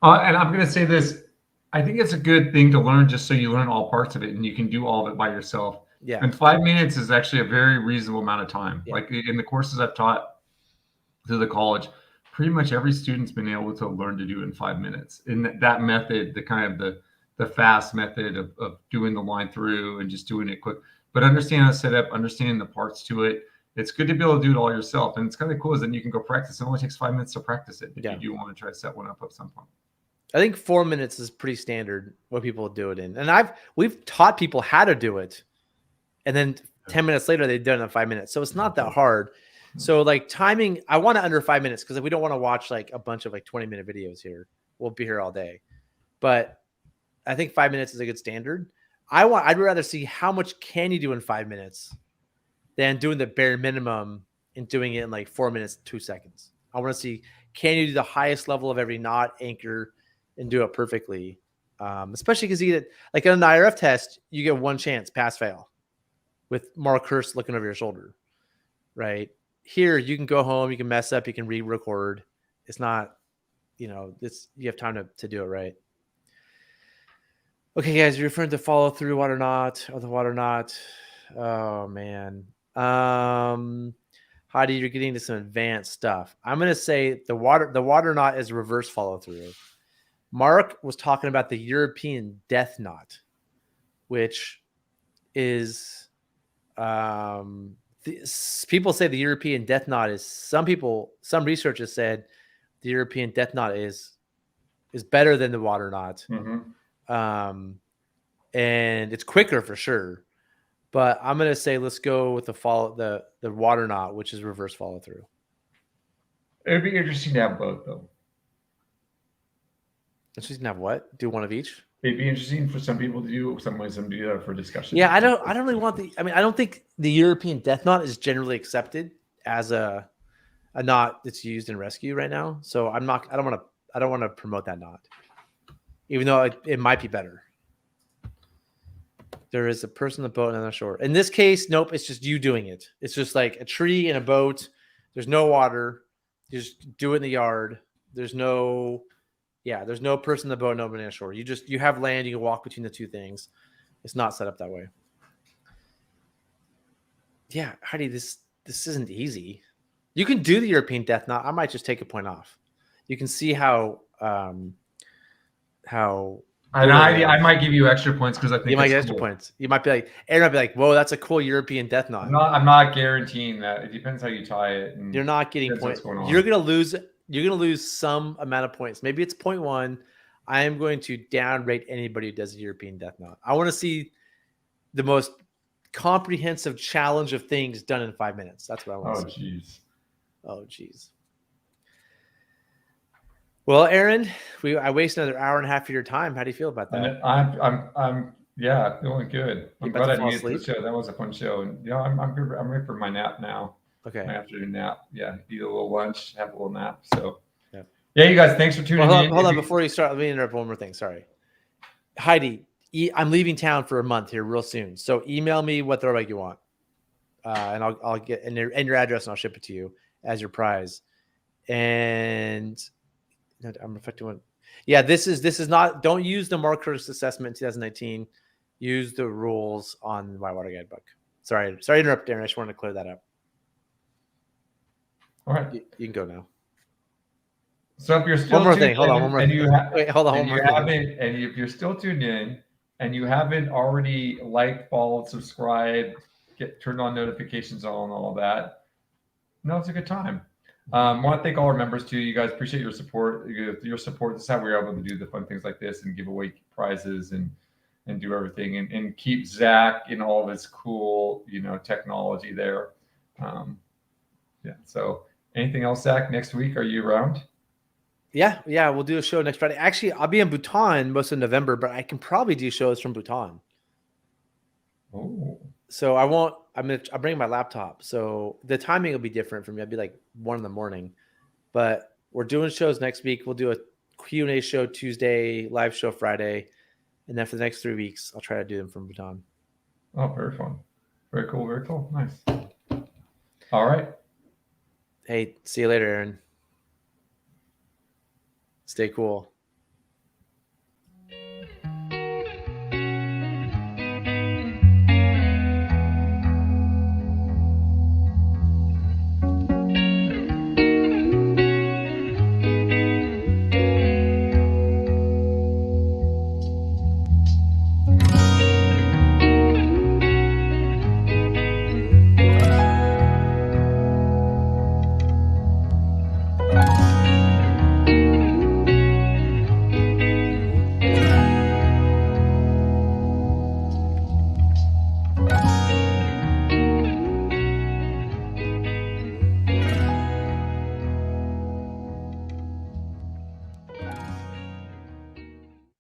And I'm gonna say this. I think it's a good thing to learn just so you learn all parts of it and you can do all of it by yourself. Yeah. And 5 minutes is actually a very reasonable amount of time. Yeah. Like in the courses I've taught through the college, pretty much every student's been able to learn to do it in 5 minutes. And that method, the kind of the fast method of doing the line through and just doing it quick, but understanding the setup, understanding the parts to it. It's good to be able to do it all yourself. And it's kind of cool is that you can go practice. It only takes 5 minutes to practice it if you do want to try to set one up at some point. I think 4 minutes is pretty standard what people do it in. And we've taught people how to do it. And then 10 minutes later, they've done it in 5 minutes. So it's not that hard. So like timing, I want it under 5 minutes because we don't want to watch like a bunch of like 20-minute videos here. We'll be here all day. But I think 5 minutes is a good standard. I'd rather see how much can you do in 5 minutes than doing the bare minimum and doing it in like 4 minutes, 2 seconds. I want to see, can you do the highest level of every knot, anchor, and do it perfectly? Especially because you get like on an IRF test, you get one chance, pass fail, with Mark Hurst looking over your shoulder, right? Here, you can go home, you can mess up, you can re-record. It's not, you have time to do it right. Okay, guys, you're referring to follow through water knot or the water knot. Oh man. Heidi, you're getting to some advanced stuff. I'm gonna say the water knot is reverse follow through. Mark was talking about the European death knot, which is people say the European death knot is some researchers said the European death knot is better than the water knot. Mm-hmm. And it's quicker for sure. But I'm gonna say let's go with the water knot, which is reverse follow through. It'd be interesting to have both though. Interesting to have what? Do one of each? It'd be interesting for some people to do some do that for discussion. Yeah, I don't really want I don't think the European death knot is generally accepted as a knot that's used in rescue right now. So I don't want to promote that knot. Even though it might be better. There is a person on the boat and on the shore. In this case, nope, it's just you doing it. It's just like a tree and a boat. There's no water. You just do it in the yard. There's no person on the boat, nobody on the shore. You have land, you can walk between the two things. It's not set up that way. Yeah, Heidi, this isn't easy. You can do the European death knot. I might just take a point off. You can see how I might give you extra points because I think you might get extra points. You might be like, Aaron might be like, whoa, that's a cool European death knot. I'm not guaranteeing that. It depends how you tie it. And you're not getting points. You're gonna lose some amount of points. Maybe it's 0.1. I am going to downrate anybody who does a European death knot. I want to see the most comprehensive challenge of things done in 5 minutes. That's what I want to see. Oh, geez. Well, Aaron, I wasted another hour and a half of your time. How do you feel about that? I'm feeling good. I'm glad I made the show. That was a fun show, and I'm ready for my nap now. Okay. My afternoon nap. Yeah, eat a little lunch, have a little nap. So, yeah, you guys, thanks for tuning in. Hold on, before you start, let me interrupt one more thing. Sorry, Heidi, I'm leaving town for a month here real soon, so email me what throwback you want, and I'll get and your address and I'll ship it to you as your prize. And I'm affecting one. Yeah, this is not. Don't use the Mark Curtis assessment in 2019. Use the rules on my water guidebook. Sorry to interrupt, Aaron. I just wanted to clear that up. All right, you can go now. So if you're still one more thing, hold on, one more thing. Wait, hold on, and if you're still tuned in and you haven't already liked, followed, subscribed, turned on notifications on all of that, no, it's a good time. I want to thank all our members too. You guys appreciate your support. Your support. This is how we're able to do the fun things like this and give away prizes and and do everything and keep Zach in all of his cool, technology there. Yeah. So anything else, Zach, next week? Are you around? Yeah, we'll do a show next Friday. Actually, I'll be in Bhutan most of November, but I can probably do shows from Bhutan. Oh. So I'll bring my laptop. So the timing will be different for me. I'll be like 1 a.m. But we're doing shows next week. We'll do a Q&A show Tuesday, live show Friday. And then for the next 3 weeks, I'll try to do them from Bhutan. Oh, very fun. Very cool. Very cool. Nice. All right. Hey, see you later, Aaron. Stay cool.